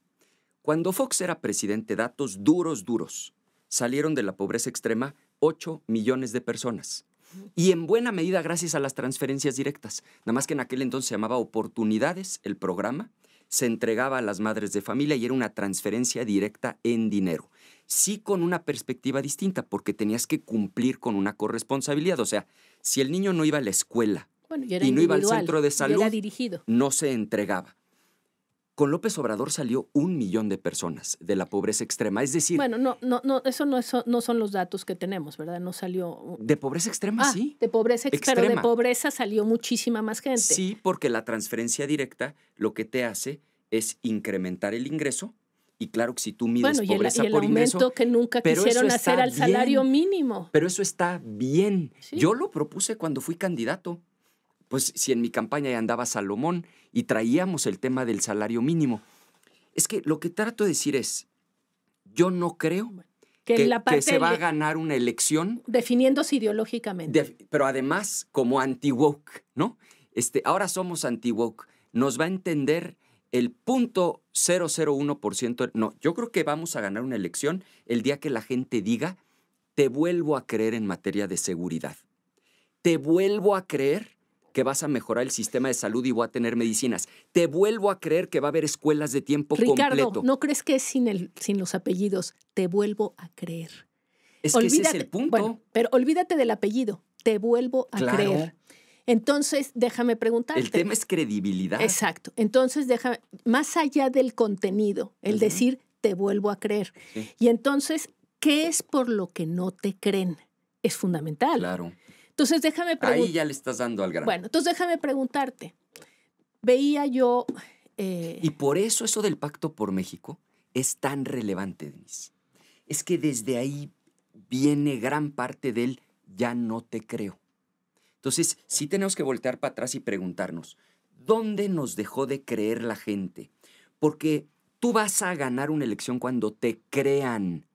B: cuando Fox era presidente, datos duros, salieron de la pobreza extrema 8 millones de personas. Y en buena medida gracias a las transferencias directas. Nada más que en aquel entonces se llamaba Oportunidades, el programa, se entregaba a las madres de familia y era una transferencia directa en dinero. Sí, con una perspectiva distinta, porque tenías que cumplir con una corresponsabilidad. O sea, si el niño no iba a la escuela y no iba al centro de salud, no se entregaba. Con López Obrador salió 1 millón de personas de la pobreza extrema. Es decir...
A: Bueno, eso no son los datos que tenemos, ¿verdad? No salió...
B: ¿De pobreza extrema? Sí.
A: De pobreza extrema. Pero de pobreza salió muchísima más gente.
B: Sí, porque la transferencia directa lo que te hace es incrementar el ingreso Y claro que si tú mides
A: Bueno,
B: pobreza
A: y el
B: por
A: aumento
B: ingreso,
A: que nunca
B: pero
A: quisieron
B: eso
A: hacer
B: está
A: al salario
B: bien.
A: mínimo.
B: Pero eso está bien.
A: Sí.
B: Yo lo propuse cuando fui candidato. Pues si en mi campaña ya andaba Salomón y traíamos el tema del salario mínimo. Es que lo que trato de decir es, yo no creo que se va a ganar una elección
A: definiéndose ideológicamente.
B: pero además como anti-woke, ¿no? Ahora somos anti-woke. Nos va a entender el 0.001%. No, yo creo que vamos a ganar una elección el día que la gente diga, te vuelvo a creer en materia de seguridad. Te vuelvo a creer que vas a mejorar el sistema de salud y voy a tener medicinas. Te vuelvo a creer que va a haber escuelas de tiempo
A: Ricardo,
B: completo.
A: ¿no crees que es sin los apellidos? Te vuelvo a creer.
B: Es que ese es el punto.
A: Bueno, pero olvídate del apellido. Te vuelvo a creer. Entonces, déjame preguntarte.
B: El tema es credibilidad.
A: Exacto. Entonces, más allá del contenido, el decir, te vuelvo a creer.
B: Sí.
A: Y entonces, ¿qué es por lo que no te creen? Es fundamental.
B: Claro.
A: Entonces, déjame preguntar.
B: Ahí ya le estás dando al grano.
A: Bueno, entonces déjame preguntarte. Veía yo...
B: Y por eso del Pacto por México es tan relevante, Denise. Es que desde ahí viene gran parte del ya no te creo. Entonces, sí tenemos que voltear para atrás y preguntarnos, ¿dónde nos dejó de creer la gente? Porque tú vas a ganar una elección cuando te crean.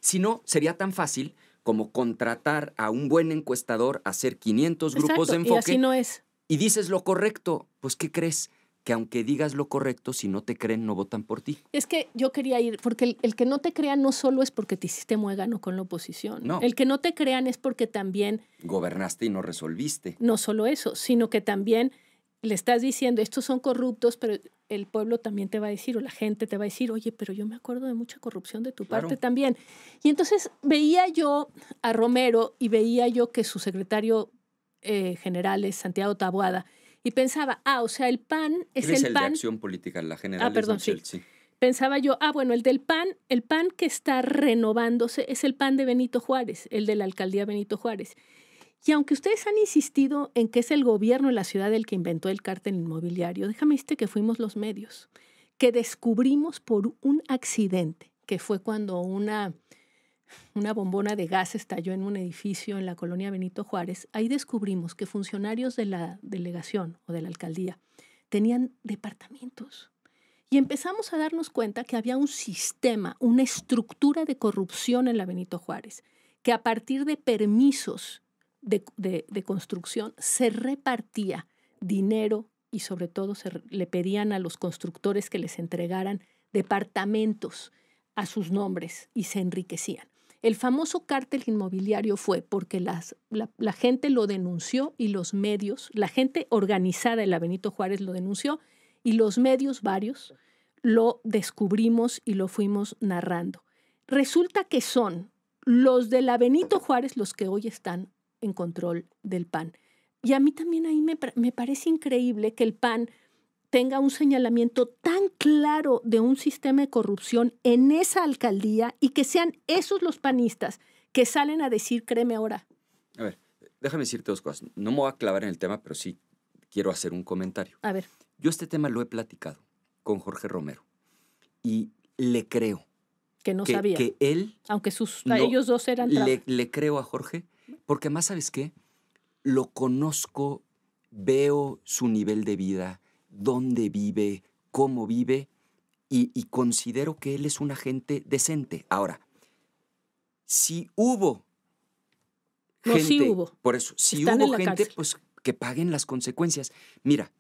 B: Si no, sería tan fácil como contratar a un buen encuestador, hacer 500 grupos de enfoque.
A: Y así no es.
B: Y dices lo correcto. Pues, ¿qué crees? Que aunque digas lo correcto, si no te creen, no votan por ti.
A: Es que yo quería ir, porque el que no te crean no solo es porque te hiciste muégano con la oposición.
B: No.
A: El que no te crean es porque también...
B: Gobernaste y no resolviste.
A: No solo eso, sino que también le estás diciendo, estos son corruptos, pero el pueblo también te va a decir, o la gente te va a decir, oye, pero yo me acuerdo de mucha corrupción de tu parte también. Y entonces veía yo a Romero y veía yo que su secretario general es Santiago Taboada, y pensaba, o sea, el PAN es el PAN.
B: De Acción Política, la general.
A: Perdón,
B: Michelle,
A: sí. Pensaba yo, bueno, el PAN que está renovándose es el PAN de Benito Juárez, el de la alcaldía Benito Juárez. Y aunque ustedes han insistido en que es el gobierno de la ciudad el que inventó el cártel inmobiliario, déjame decirte que fuimos los medios, que descubrimos por un accidente, que fue cuando una bombona de gas estalló en un edificio en la colonia Benito Juárez. Ahí descubrimos que funcionarios de la delegación o de la alcaldía tenían departamentos. Y empezamos a darnos cuenta que había un sistema, una estructura de corrupción en la Benito Juárez, que a partir de permisos de construcción se repartía dinero y sobre todo le pedían a los constructores que les entregaran departamentos a sus nombres y se enriquecían. El famoso cártel inmobiliario fue porque la gente lo denunció y los medios, la gente organizada en la Benito Juárez lo denunció y los medios varios lo descubrimos y lo fuimos narrando. Resulta que son los de la Benito Juárez los que hoy están en control del PAN. Y a mí también ahí me parece increíble que el PAN tenga un señalamiento tan claro de un sistema de corrupción en esa alcaldía y que sean esos los panistas que salen a decir, créeme ahora.
B: A ver, déjame decirte dos cosas. No me voy a clavar en el tema, pero sí quiero hacer un comentario.
A: A ver.
B: Yo este tema lo he platicado con Jorge Romero y le creo.
A: Que no sabía.
B: Que él...
A: Aunque ellos dos eran...
B: Le creo a Jorge porque más, ¿sabes qué? Lo conozco, veo su nivel de vida, dónde vive, cómo vive, y considero que él es una gente decente. Ahora, si hubo gente...
A: sí hubo.
B: Por eso, si hubo gente, pues que paguen las consecuencias. Mira...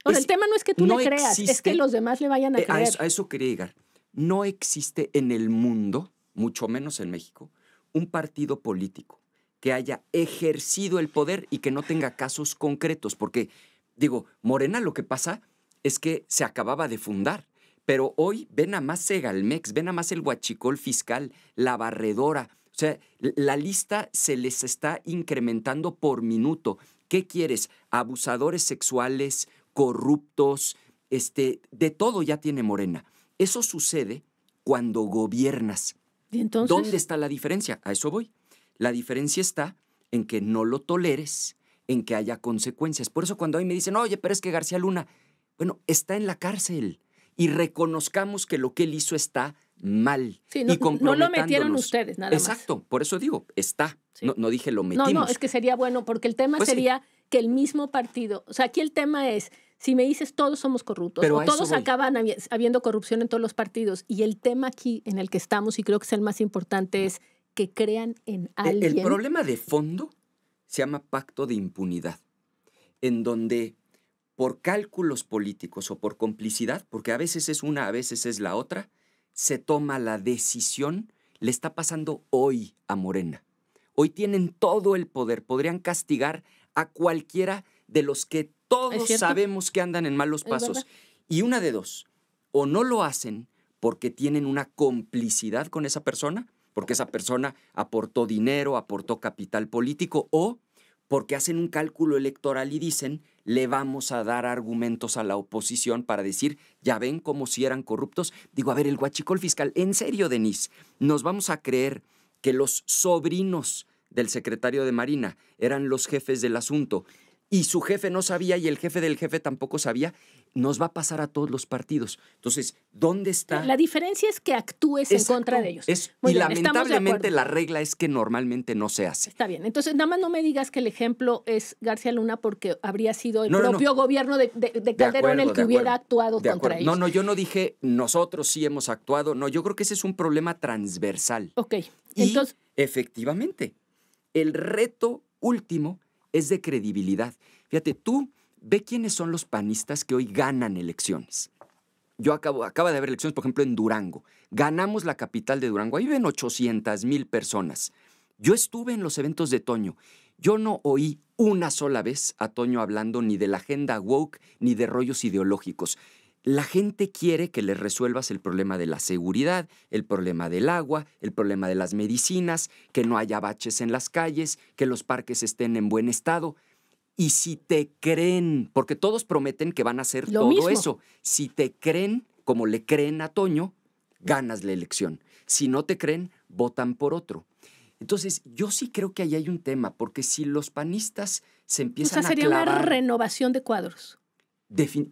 A: Ahora, el tema no es que tú le creas, es que los demás le vayan a creer.
B: A eso quería llegar. No existe en el mundo, mucho menos en México, un partido político que haya ejercido el poder y que no tenga casos concretos. Porque, digo, Morena lo que pasa es que se acababa de fundar. Pero hoy ven a más Segalmex, ven a más el huachicol fiscal, la barredora. O sea, la lista se les está incrementando por minuto. ¿Qué quieres? Abusadores sexuales, corruptos, de todo ya tiene Morena. Eso sucede cuando gobiernas.
A: ¿Y entonces?
B: ¿Dónde está la diferencia? A eso voy. La diferencia está en que no lo toleres, en que haya consecuencias. Por eso cuando a mí me dicen, oye, pero es que García Luna, bueno, está en la cárcel y reconozcamos que lo que él hizo está mal.
A: Sí,
B: y
A: no lo metieron ustedes, nada más.
B: Exacto, por eso digo, está. Sí. No dije lo metimos.
A: No, es que sería bueno, porque el tema pues sería que el mismo partido, o sea, aquí el tema es, si me dices todos somos corruptos, pero o todos acaban habiendo corrupción en todos los partidos, y el tema aquí en el que estamos, y creo que es el más importante, es que crean en alguien.
B: El problema de fondo se llama pacto de impunidad, en donde por cálculos políticos o por complicidad, porque a veces es una, a veces es la otra, se toma la decisión. Le está pasando hoy a Morena. Hoy tienen todo el poder, podrían castigar a cualquiera de los que todos sabemos que andan en malos pasos. Y una de dos, o no lo hacen porque tienen una complicidad con esa persona, porque esa persona aportó dinero, aportó capital político, o porque hacen un cálculo electoral y dicen, le vamos a dar argumentos a la oposición para decir, ya ven como si eran corruptos. Digo, a ver, el huachicol fiscal, en serio, Denise, ¿nos vamos a creer que los sobrinos del secretario de Marina eran los jefes del asunto y su jefe no sabía y el jefe del jefe tampoco sabía? Nos va a pasar a todos los partidos. Entonces, ¿dónde está?
A: La diferencia es que actúes en contra de ellos.
B: Y lamentablemente la regla es que normalmente no se hace.
A: Está bien. Entonces, nada más no me digas que el ejemplo es García Luna porque habría sido el propio gobierno de Calderón el que hubiera actuado contra ellos.
B: No, yo no dije nosotros sí hemos actuado. No, yo creo que ese es un problema transversal.
A: Ok.
B: Entonces, y efectivamente, el reto último es de credibilidad. Fíjate, tú ve quiénes son los panistas que hoy ganan elecciones. Yo acaba de haber elecciones, por ejemplo, en Durango. Ganamos la capital de Durango. Ahí ven 800,000 personas. Yo estuve en los eventos de Toño. Yo no oí una sola vez a Toño hablando ni de la agenda woke ni de rollos ideológicos. La gente quiere que le resuelvas el problema de la seguridad, el problema del agua, el problema de las medicinas, que no haya baches en las calles, que los parques estén en buen estado. Y si te creen, porque todos prometen que van a hacer todo eso, si te creen como le creen a Toño, ganas la elección. Si no te creen, votan por otro. Entonces, yo sí creo que ahí hay un tema, porque si los panistas se empiezan a clavar...
A: sería una renovación de cuadros.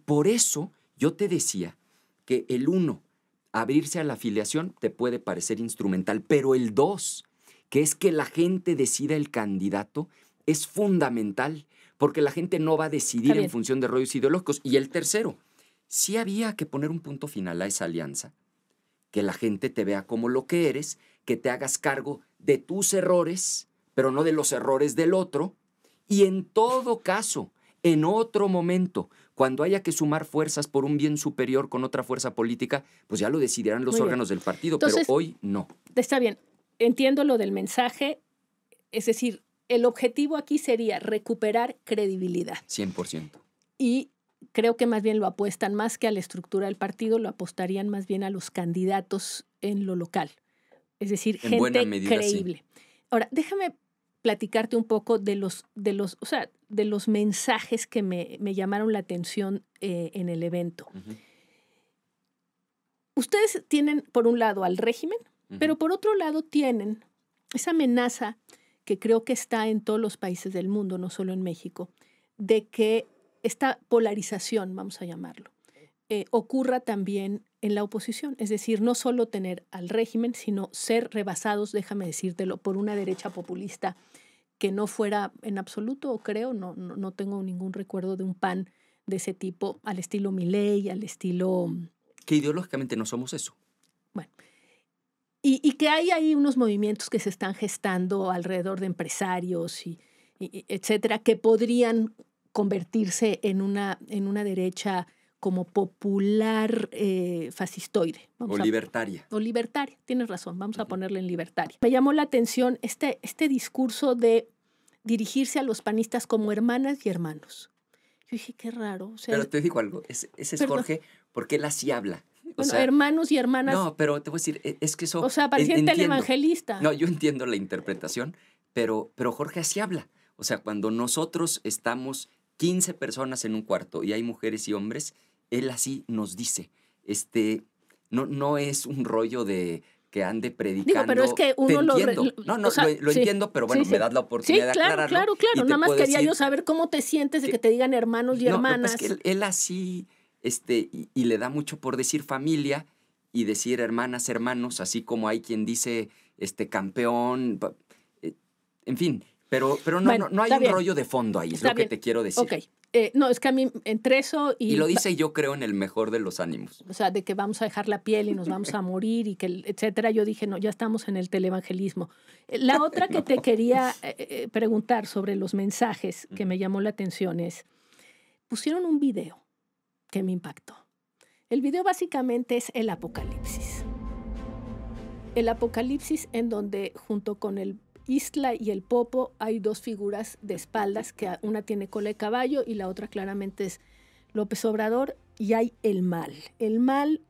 B: Por eso yo te decía que el 1, abrirse a la afiliación, te puede parecer instrumental, pero el 2, que es que la gente decida el candidato, es fundamental, porque la gente no va a decidir en función de rollos ideológicos. Y el tercero, sí había que poner un punto final a esa alianza, que la gente te vea como lo que eres, que te hagas cargo de tus errores, pero no de los errores del otro, y en todo caso, en otro momento, cuando haya que sumar fuerzas por un bien superior con otra fuerza política, pues ya lo decidirán los órganos del partido. Entonces, pero hoy no.
A: Está bien, entiendo lo del mensaje, es decir, el objetivo aquí sería recuperar credibilidad.
B: 100%.
A: Y creo que más bien lo apuestan más que a la estructura del partido, lo apostarían más bien a los candidatos en lo local. Es decir, en gente medida, creíble. Sí. Ahora, déjame platicarte un poco de los mensajes que me llamaron la atención en el evento. Uh-huh. Ustedes tienen, por un lado, al régimen, uh-huh, pero por otro lado tienen esa amenaza que creo que está en todos los países del mundo, no solo en México, de que esta polarización, vamos a llamarlo, ocurra también en la oposición. Es decir, no solo tener al régimen, sino ser rebasados, déjame decírtelo, por una derecha populista que no fuera en absoluto, creo, no tengo ningún recuerdo de un PAN de ese tipo, al estilo Milei, al estilo...
B: Que ideológicamente no somos eso.
A: Bueno, y que hay ahí unos movimientos que se están gestando alrededor de empresarios y etcétera, que podrían convertirse en una derecha como popular fascistoide.
B: O libertaria.
A: O libertaria, tienes razón, vamos a ponerle en libertaria. Me llamó la atención este discurso de dirigirse a los panistas como hermanas y hermanos. Yo dije, qué raro. O sea,
B: pero te digo algo, ese es Jorge, porque él así habla.
A: Bueno, hermanos y hermanas.
B: No, pero te voy a decir, es que eso...
A: O sea, parecía televangelista.
B: No, yo entiendo la interpretación, pero Jorge así habla. O sea, cuando nosotros estamos 15 personas en un cuarto y hay mujeres y hombres, él así nos dice. No es un rollo de que ande predicando.
A: Digo, pero es que uno
B: lo entiendo, pero bueno, me das la oportunidad de aclararlo.
A: Claro. Nada más quería yo saber cómo te sientes de que te digan hermanos y hermanas.
B: Es que él así y le da mucho por decir familia y decir hermanas, hermanos, así como hay quien dice campeón, en fin. Pero
A: Bueno,
B: no hay
A: está
B: un
A: bien.
B: rollo de fondo ahí, es
A: Está
B: lo
A: bien.
B: que te quiero decir.
A: Ok. No, es que a mí entre eso
B: Y lo dice, yo creo, en el mejor de los ánimos.
A: o sea, de que vamos a dejar la piel y nos vamos a morir y que, etcétera, yo dije, no, ya estamos en el televangelismo. La otra que te quería preguntar sobre los mensajes que me llamó la atención es, pusieron un video que me impactó. El video básicamente es el apocalipsis. El apocalipsis en donde junto con el Ixtla y el Popo hay dos figuras de espaldas, que una tiene cola de caballo y la otra claramente es López Obrador, y hay el mal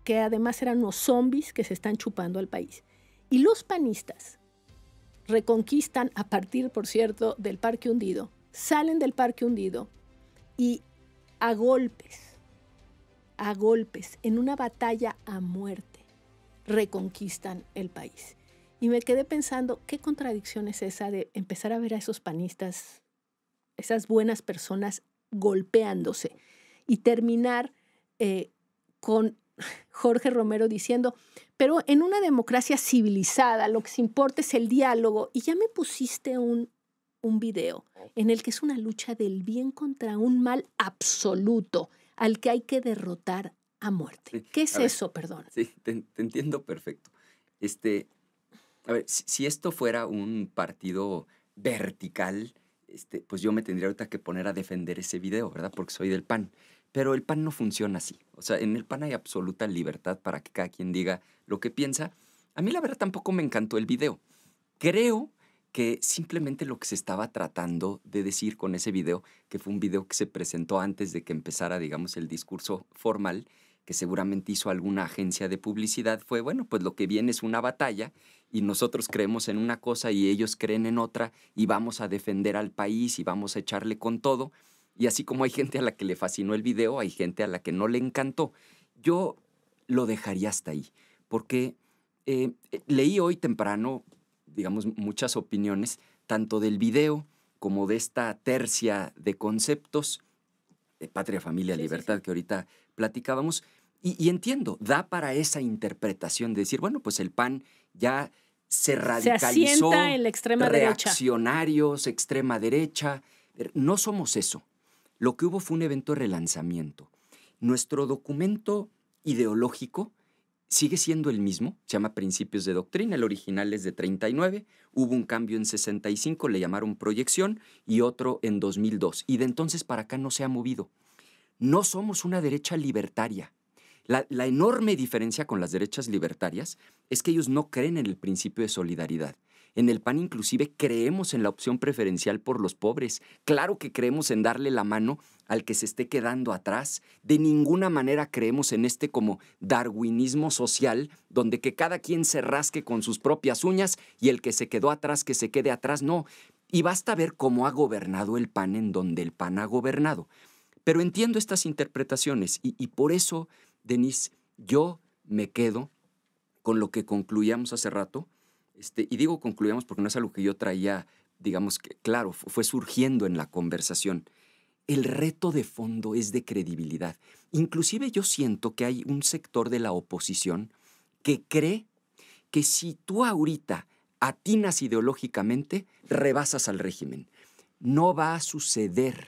A: que además eran unos zombies que se están chupando al país. Y los panistas reconquistan a partir, por cierto, del Parque Hundido, salen del Parque Hundido y a golpes, en una batalla a muerte, reconquistan el país. Y me quedé pensando, ¿qué contradicción es esa de empezar a ver a esos panistas, esas buenas personas golpeándose y terminar con Jorge Romero diciendo, pero en una democracia civilizada lo que se importa es el diálogo? Y ya me pusiste un video en el que es una lucha del bien contra un mal absoluto al que hay que derrotar a muerte.
B: Sí,
A: ¿Qué es
B: a ver,
A: eso, perdón?
B: Sí, te entiendo perfecto. A ver, si esto fuera un partido vertical, pues yo me tendría ahorita que poner a defender ese video, ¿verdad? Porque soy del PAN. Pero el PAN no funciona así. O sea, en el PAN hay absoluta libertad para que cada quien diga lo que piensa. A mí la verdad tampoco me encantó el video. Creo que simplemente lo que se estaba tratando de decir con ese video, que fue un video que se presentó antes de que empezara, digamos, el discurso formal, que seguramente hizo alguna agencia de publicidad, fue, bueno, pues lo que viene es una batalla y nosotros creemos en una cosa y ellos creen en otra y vamos a defender al país y vamos a echarle con todo. Y así como hay gente a la que le fascinó el video, hay gente a la que no le encantó. Yo lo dejaría hasta ahí, porque leí hoy temprano, digamos, muchas opiniones, tanto del video como de esta tercia de conceptos de patria, familia, libertad, que ahorita platicábamos. Y entiendo, da para esa interpretación de decir, bueno, pues el PAN ya se radicalizó.
A: Se asienta en la extrema derecha.
B: Reaccionarios, extrema derecha. No somos eso. Lo que hubo fue un evento de relanzamiento. Nuestro documento ideológico sigue siendo el mismo, se llama Principios de Doctrina, el original es de 39, hubo un cambio en 65, le llamaron Proyección, y otro en 2002. Y de entonces para acá no se ha movido. No somos una derecha libertaria. La enorme diferencia con las derechas libertarias es que ellos no creen en el principio de solidaridad. En el PAN inclusive creemos en la opción preferencial por los pobres. Claro que creemos en darle la mano al que se esté quedando atrás. De ninguna manera creemos en como darwinismo social, donde que cada quien se rasque con sus propias uñas y el que se quedó atrás, que se quede atrás. No. Y basta ver cómo ha gobernado el PAN en donde el PAN ha gobernado. Pero entiendo estas interpretaciones y por eso, Denise, yo me quedo con lo que concluíamos hace rato. Y digo concluíamos porque no es algo que yo traía, digamos, que claro, fue surgiendo en la conversación. El reto de fondo es de credibilidad. Inclusive yo siento que hay un sector de la oposición que cree que si tú ahorita atinas ideológicamente, rebasas al régimen. No va a suceder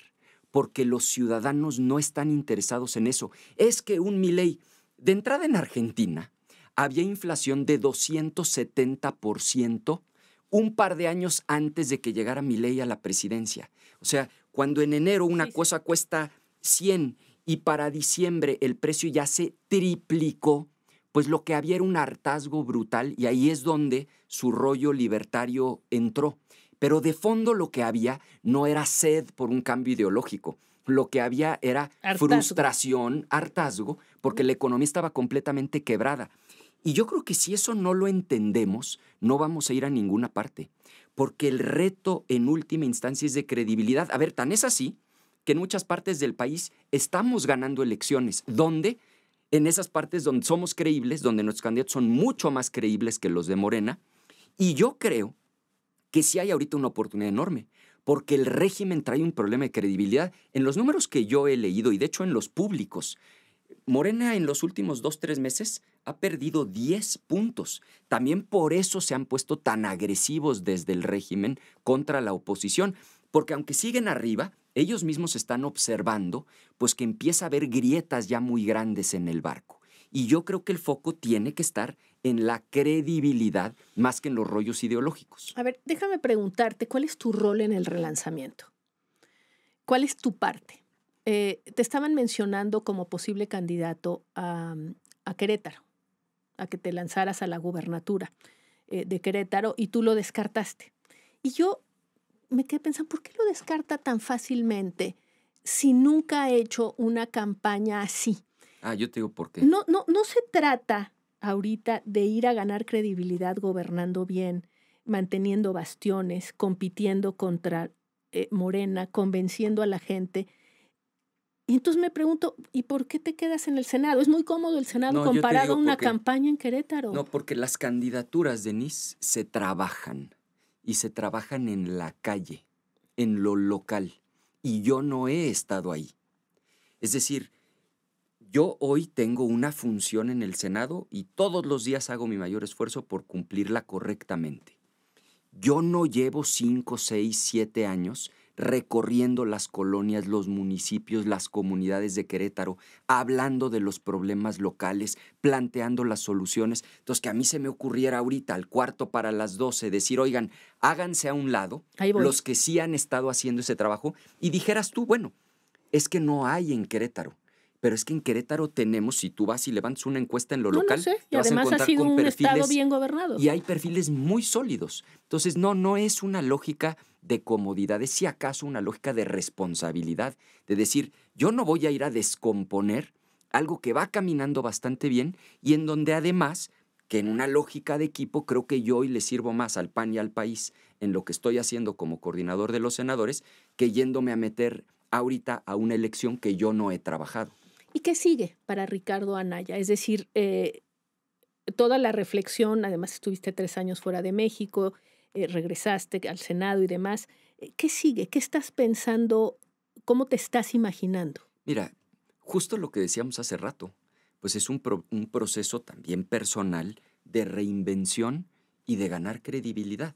B: porque los ciudadanos no están interesados en eso. Es que un Milei, de entrada en Argentina, había inflación de 270% un par de años antes de que llegara Milei a la presidencia. O sea, cuando en enero una cosa cuesta 100 y para diciembre el precio ya se triplicó, pues lo que había era un hartazgo brutal y ahí es donde su rollo libertario entró. Pero de fondo lo que había no era sed por un cambio ideológico. Lo que había era frustración, hartazgo, porque la economía estaba completamente quebrada. Y yo creo que si eso no lo entendemos, no vamos a ir a ninguna parte. Porque el reto en última instancia es de credibilidad. A ver, tan es así que en muchas partes del país estamos ganando elecciones. ¿Dónde? En esas partes donde somos creíbles, donde nuestros candidatos son mucho más creíbles que los de Morena. Y yo creo que sí hay ahorita una oportunidad enorme, porque el régimen trae un problema de credibilidad. En los números que yo he leído, y de hecho en los públicos, Morena en los últimos 2, 3 meses ha perdido 10 puntos. También por eso se han puesto tan agresivos desde el régimen contra la oposición, porque aunque siguen arriba, ellos mismos están observando pues que empieza a haber grietas ya muy grandes en el barco. Y yo creo que el foco tiene que estar en la credibilidad más que en los rollos ideológicos.
A: A ver, déjame preguntarte, ¿cuál es tu rol en el relanzamiento? ¿Cuál es tu parte? Te estaban mencionando como posible candidato a Querétaro, a que te lanzaras a la gubernatura de Querétaro y tú lo descartaste. Y yo me quedé pensando, ¿por qué lo descarta tan fácilmente si nunca ha hecho una campaña así?
B: Yo te digo por qué.
A: No se trata ahorita de ir a ganar credibilidad gobernando bien, manteniendo bastiones, compitiendo contra Morena, convenciendo a la gente. Y entonces me pregunto, ¿y por qué te quedas en el Senado? Es muy cómodo el Senado
B: No, yo te
A: comparado
B: digo
A: a una
B: por qué.
A: campaña en Querétaro.
B: No, porque las candidaturas, Denise, se trabajan y se trabajan en la calle, en lo local. Y yo no he estado ahí. Es decir, yo hoy tengo una función en el Senado y todos los días hago mi mayor esfuerzo por cumplirla correctamente. Yo no llevo 5, 6, 7 años recorriendo las colonias, los municipios, las comunidades de Querétaro, hablando de los problemas locales, planteando las soluciones. Entonces, que a mí se me ocurriera ahorita, al 11:45, decir, oigan, háganse a un lado los que sí han estado haciendo ese trabajo, y dijeras tú, bueno, es que no hay en Querétaro. Pero es que en Querétaro tenemos, si tú vas y levantas una encuesta en lo local,
A: No sé. Y
B: te vas a
A: además ha
B: encontrar
A: sido
B: con
A: un
B: perfiles
A: estado bien gobernado.
B: y hay perfiles muy sólidos. Entonces, no es una lógica de comodidad, es si acaso una lógica de responsabilidad, de decir, yo no voy a ir a descomponer algo que va caminando bastante bien y en donde además, que en una lógica de equipo, creo que yo hoy le sirvo más al PAN y al país en lo que estoy haciendo como coordinador de los senadores que yéndome a meter ahorita a una elección que yo no he trabajado.
A: ¿Y qué sigue para Ricardo Anaya? Es decir, toda la reflexión, además estuviste 3 años fuera de México, regresaste al Senado y demás. ¿Qué sigue? ¿Qué estás pensando? ¿Cómo te estás imaginando?
B: Mira, justo lo que decíamos hace rato, pues es un proceso también personal de reinvención y de ganar credibilidad.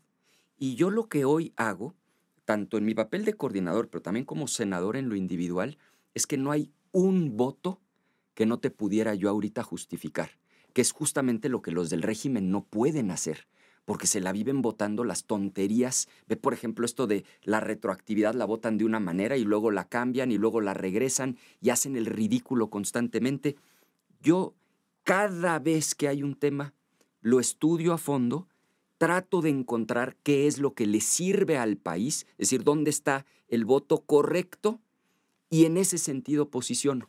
B: Y yo lo que hoy hago, tanto en mi papel de coordinador, pero también como senador en lo individual, es que no hay un voto que no te pudiera yo ahorita justificar, que es justamente lo que los del régimen no pueden hacer, porque se la viven votando las tonterías. Ve, por ejemplo, esto de la retroactividad, la votan de una manera y luego la cambian y luego la regresan y hacen el ridículo constantemente. Yo, cada vez que hay un tema, lo estudio a fondo, trato de encontrar qué es lo que le sirve al país, es decir, dónde está el voto correcto, y en ese sentido posiciono.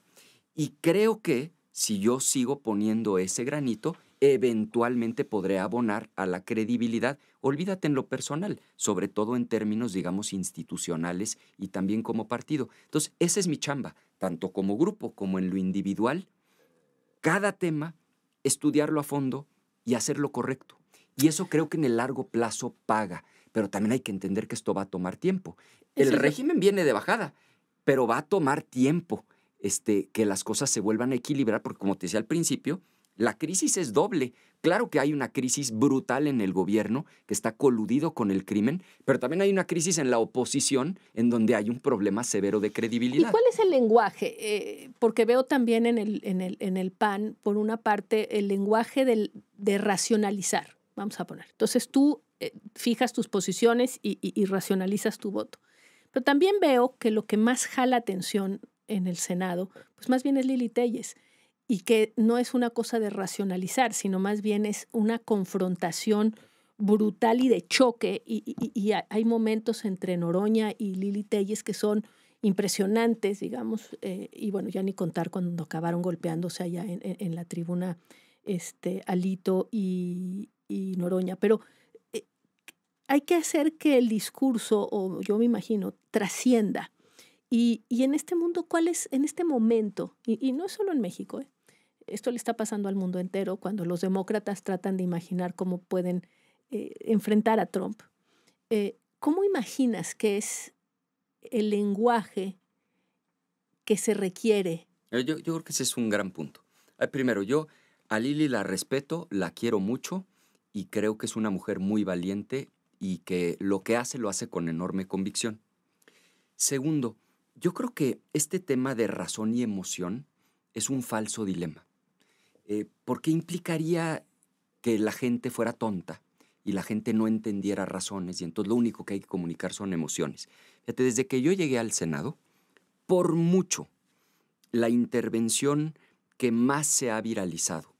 B: Y creo que si yo sigo poniendo ese granito, eventualmente podré abonar a la credibilidad. Olvídate en lo personal, sobre todo en términos, digamos, institucionales y también como partido. Entonces, esa es mi chamba, tanto como grupo como en lo individual. Cada tema, estudiarlo a fondo y hacerlo correcto. Y eso creo que en el largo plazo paga. Pero también hay que entender que esto va a tomar tiempo. El régimen viene de bajada, pero va a tomar tiempo que las cosas se vuelvan a equilibrar, porque como te decía al principio, la crisis es doble. Claro que hay una crisis brutal en el gobierno que está coludido con el crimen, pero también hay una crisis en la oposición en donde hay un problema severo de credibilidad.
A: ¿Y cuál es el lenguaje? Porque veo también en el PAN, por una parte, el lenguaje de racionalizar, vamos a poner. Entonces tú fijas tus posiciones y racionalizas tu voto. Pero también veo que lo que más jala atención en el Senado, pues más bien es Lili Téllez, y que no es una cosa de racionalizar, sino más bien es una confrontación brutal y de choque, y hay momentos entre Noroña y Lili Téllez que son impresionantes, digamos, y bueno, ya ni contar cuando acabaron golpeándose allá en la tribuna Alito y Noroña, pero hay que hacer que el discurso, o yo me imagino, trascienda. Y en este mundo, ¿cuál es, en este momento, y no es solo en México, esto le está pasando al mundo entero cuando los demócratas tratan de imaginar cómo pueden enfrentar a Trump? ¿Cómo imaginas que es el lenguaje que se requiere
B: Yo creo que ese es un gran punto. Primero, yo a Lili la respeto, la quiero mucho y creo que es una mujer muy valiente y que lo que hace lo hace con enorme convicción. Segundo, yo creo que este tema de razón y emoción es un falso dilema, porque implicaría que la gente fuera tonta y la gente no entendiera razones y entonces lo único que hay que comunicar son emociones. Fíjate, desde que yo llegué al Senado, por mucho, la intervención que más se ha viralizado,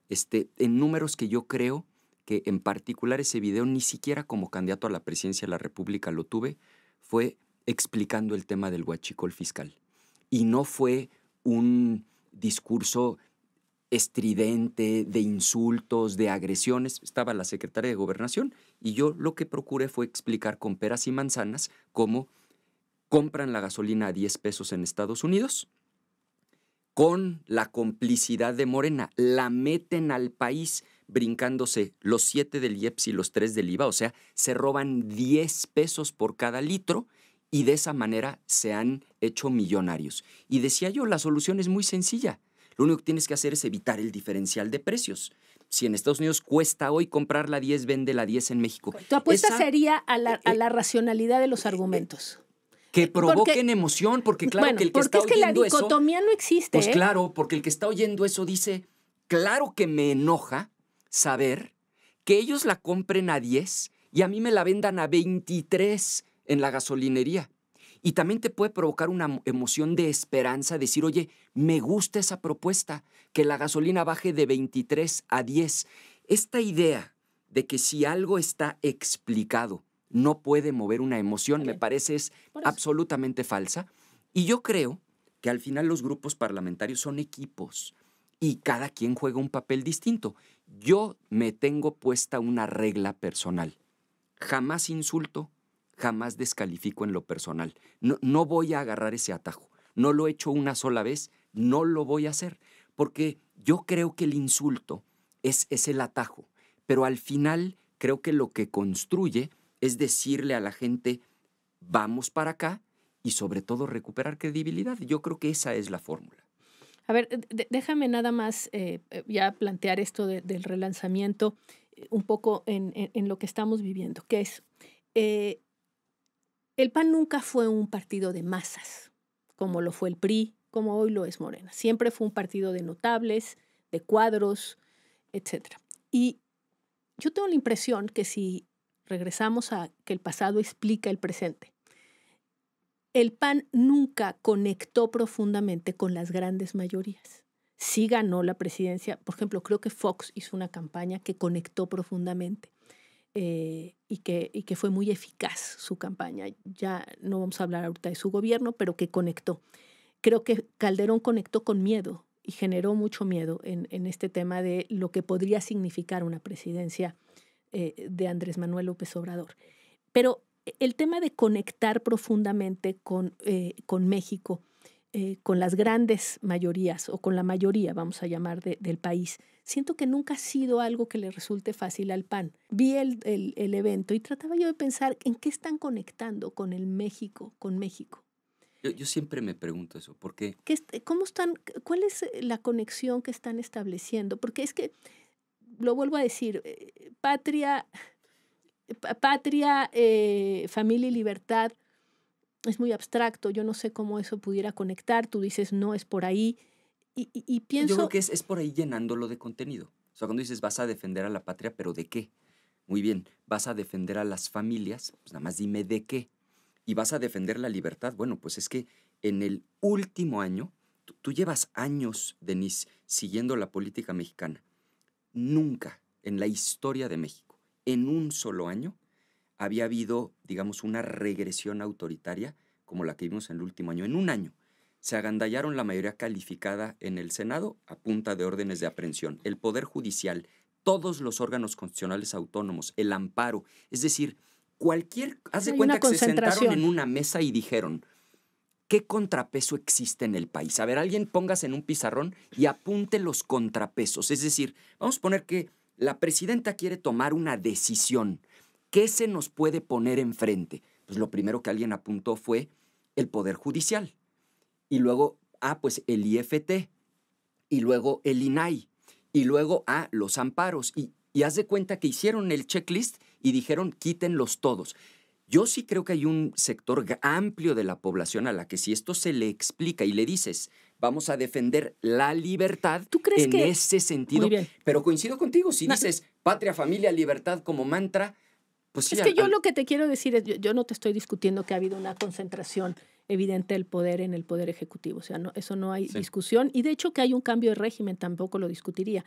B: en números que yo creo que en particular ese video ni siquiera como candidato a la presidencia de la República lo tuve, fue explicando el tema del huachicol fiscal. Y no fue un discurso estridente, de insultos, de agresiones. Estaba la secretaria de Gobernación y yo lo que procuré fue explicar con peras y manzanas cómo compran la gasolina a 10 pesos en Estados Unidos, con la complicidad de Morena, la meten al país brincándose los 7 del IEPS y los 3 del IVA, o sea, se roban 10 pesos por cada litro y de esa manera se han hecho millonarios. Y decía yo, la solución es muy sencilla. Lo único que tienes que hacer es evitar el diferencial de precios. Si en Estados Unidos cuesta hoy comprar la 10, vende la 10 en México.
A: Tu apuesta sería a la racionalidad de los argumentos.
B: Que provoquen emoción, porque claro, bueno, que el que está oyendo eso...
A: Porque es que la dicotomía no existe.
B: Pues claro, porque el que está oyendo eso dice, claro que me enoja saber que ellos la compren a 10 y a mí me la vendan a 23 en la gasolinería. Y también te puede provocar una emoción de esperanza, decir, oye, me gusta esa propuesta, que la gasolina baje de 23 a 10. Esta idea de que si algo está explicado, no puede mover una emoción, me parece es absolutamente falsa. Y yo creo que al final los grupos parlamentarios son equipos y cada quien juega un papel distinto. Yo me tengo puesta una regla personal. Jamás insulto, jamás descalifico en lo personal. No voy a agarrar ese atajo. No lo he hecho una sola vez, no lo voy a hacer. Porque yo creo que el insulto es el atajo. Pero al final creo que lo que construye es decirle a la gente, vamos para acá y sobre todo recuperar credibilidad. Yo creo que esa es la fórmula.
A: A ver, déjame nada más ya plantear esto del relanzamiento un poco en lo que estamos viviendo, que es, el PAN nunca fue un partido de masas, como lo fue el PRI, como hoy lo es Morena. Siempre fue un partido de notables, de cuadros, etc. Y yo tengo la impresión que si regresamos a que el pasado explica el presente, el PAN nunca conectó profundamente con las grandes mayorías. Sí ganó la presidencia. Por ejemplo, creo que Fox hizo una campaña que conectó profundamente y que fue muy eficaz su campaña. Ya no vamos a hablar ahorita de su gobierno, pero que conectó. Creo que Calderón conectó con miedo y generó mucho miedo en este tema de lo que podría significar una presidencia de Andrés Manuel López Obrador. Pero el tema de conectar profundamente con México, con las grandes mayorías o con la mayoría, vamos a llamar, del país, siento que nunca ha sido algo que le resulte fácil al PAN. Vi el evento y trataba yo de pensar en qué están conectando con el México, con México.
B: Yo siempre me pregunto eso, ¿por qué?
A: ¿Cómo están? ¿Cuál es la conexión que están estableciendo? Porque es que, lo vuelvo a decir, patria, familia y libertad es muy abstracto. Yo no sé cómo eso pudiera conectar. Tú dices, no, es por ahí. Y pienso...
B: Yo creo que es por ahí llenándolo de contenido. O sea, cuando dices, vas a defender a la patria, ¿pero de qué? Muy bien, vas a defender a las familias, pues nada más dime de qué. Y vas a defender la libertad. Bueno, pues es que en el último año, tú llevas años, Denise, siguiendo la política mexicana. Nunca en la historia de México, en un solo año, había habido, digamos, una regresión autoritaria como la que vimos en el último año. En un año se agandallaron la mayoría calificada en el Senado a punta de órdenes de aprehensión. El Poder Judicial, todos los órganos constitucionales autónomos, el amparo, es decir, haz de cuenta que se sentaron en una mesa y dijeron, ¿qué contrapeso existe en el país? A ver, alguien póngase en un pizarrón y apunte los contrapesos. Es decir, vamos a poner que la presidenta quiere tomar una decisión. ¿Qué se nos puede poner enfrente? Pues lo primero que alguien apuntó fue el Poder Judicial. Y luego pues el IFT, y luego el INAI, y luego, los amparos. Y haz de cuenta que hicieron el checklist y dijeron, quítenlos todos. Yo sí creo que hay un sector amplio de la población a la que si esto se le explica y le dices, vamos a defender la libertad,
A: ¿tú crees
B: en
A: que
B: ese sentido?
A: Muy bien.
B: Pero coincido contigo, si dices patria, familia, libertad como mantra, pues sí.
A: Es que yo lo que te quiero decir es, yo no te estoy discutiendo que ha habido una concentración evidente del poder en el poder ejecutivo, o sea, no, eso no hay discusión, y de hecho que hay un cambio de régimen tampoco lo discutiría.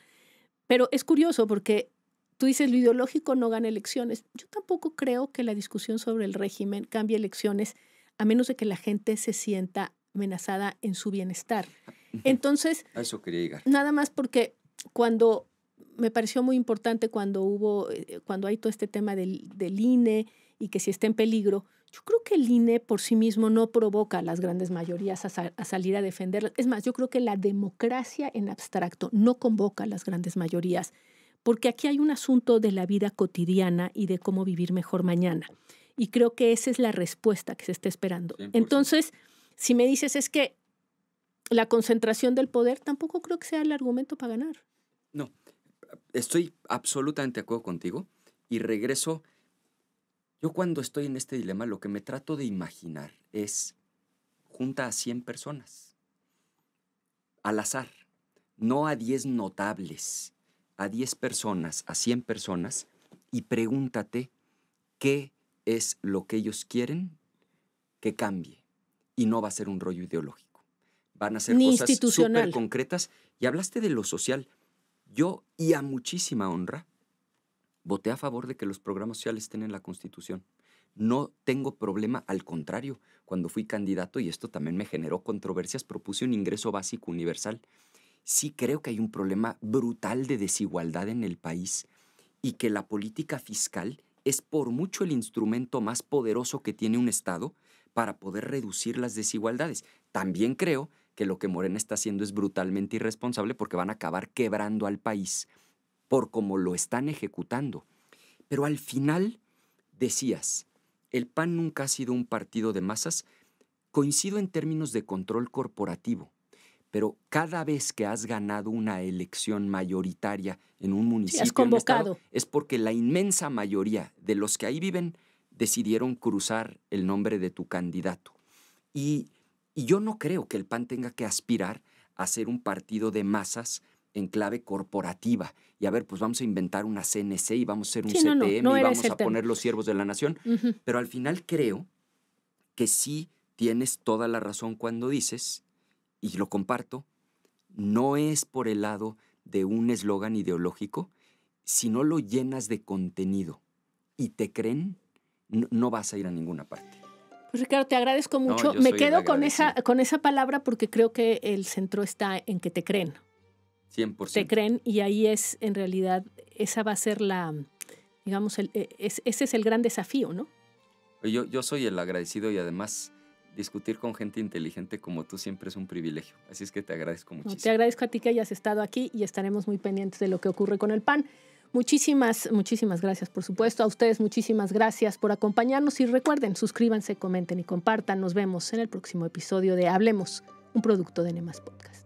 A: Pero es curioso porque tú dices, lo ideológico no gana elecciones. Yo tampoco creo que la discusión sobre el régimen cambie elecciones a menos de que la gente se sienta amenazada en su bienestar. Entonces,
B: a eso quería llegar.
A: Nada más porque cuando me pareció muy importante cuando hay todo este tema del INE y que si está en peligro, yo creo que el INE por sí mismo no provoca a las grandes mayorías a salir a defenderlas. Es más, yo creo que la democracia en abstracto no convoca a las grandes mayorías, porque aquí hay un asunto de la vida cotidiana y de cómo vivir mejor mañana. Y creo que esa es la respuesta que se está esperando. 100%. Entonces, si me dices es que la concentración del poder, tampoco creo que sea el argumento para ganar.
B: No, estoy absolutamente de acuerdo contigo y regreso. Yo cuando estoy en este dilema, lo que me trato de imaginar es junta a 100 personas, al azar, no a 10 notables, a 10 personas, a 100 personas, y pregúntate qué es lo que ellos quieren que cambie. Y no va a ser un rollo ideológico. Van a ser cosas súper concretas. Y hablaste de lo social. Yo, y a muchísima honra, voté a favor de que los programas sociales estén en la Constitución. No tengo problema, al contrario. Cuando fui candidato, y esto también me generó controversias, propuse un ingreso básico universal. Sí creo que hay un problema brutal de desigualdad en el país y que la política fiscal es por mucho el instrumento más poderoso que tiene un Estado para poder reducir las desigualdades. También creo que lo que Morena está haciendo es brutalmente irresponsable porque van a acabar quebrando al país por cómo lo están ejecutando. Pero al final, decías, el PAN nunca ha sido un partido de masas. Coincido en términos de control corporativo, pero cada vez que has ganado una elección mayoritaria en un municipio, en un estado, es porque la inmensa mayoría de los que ahí viven decidieron cruzar el nombre de tu candidato. Y yo no creo que el PAN tenga que aspirar a ser un partido de masas en clave corporativa. Y a ver, pues vamos a inventar una CNC y vamos a hacer un CTM y vamos a poner los siervos de la nación. Pero al final creo que sí tienes toda la razón cuando dices, y lo comparto, no es por el lado de un eslogan ideológico, si no lo llenas de contenido y te creen, no vas a ir a ninguna parte.
A: Pues Ricardo, te agradezco mucho. Me quedo con esa palabra porque creo que el centro está en que te creen.
B: 100%.
A: Te creen y ahí es, en realidad, esa va a ser ese es el gran desafío, ¿no?
B: Yo soy el agradecido y además discutir con gente inteligente como tú siempre es un privilegio. Así es que te agradezco muchísimo.
A: Te agradezco a ti que hayas estado aquí y estaremos muy pendientes de lo que ocurre con el PAN. Muchísimas gracias, por supuesto. A ustedes muchísimas gracias por acompañarnos y recuerden, suscríbanse, comenten y compartan. Nos vemos en el próximo episodio de Hablemos, un producto de NEMAS Podcast.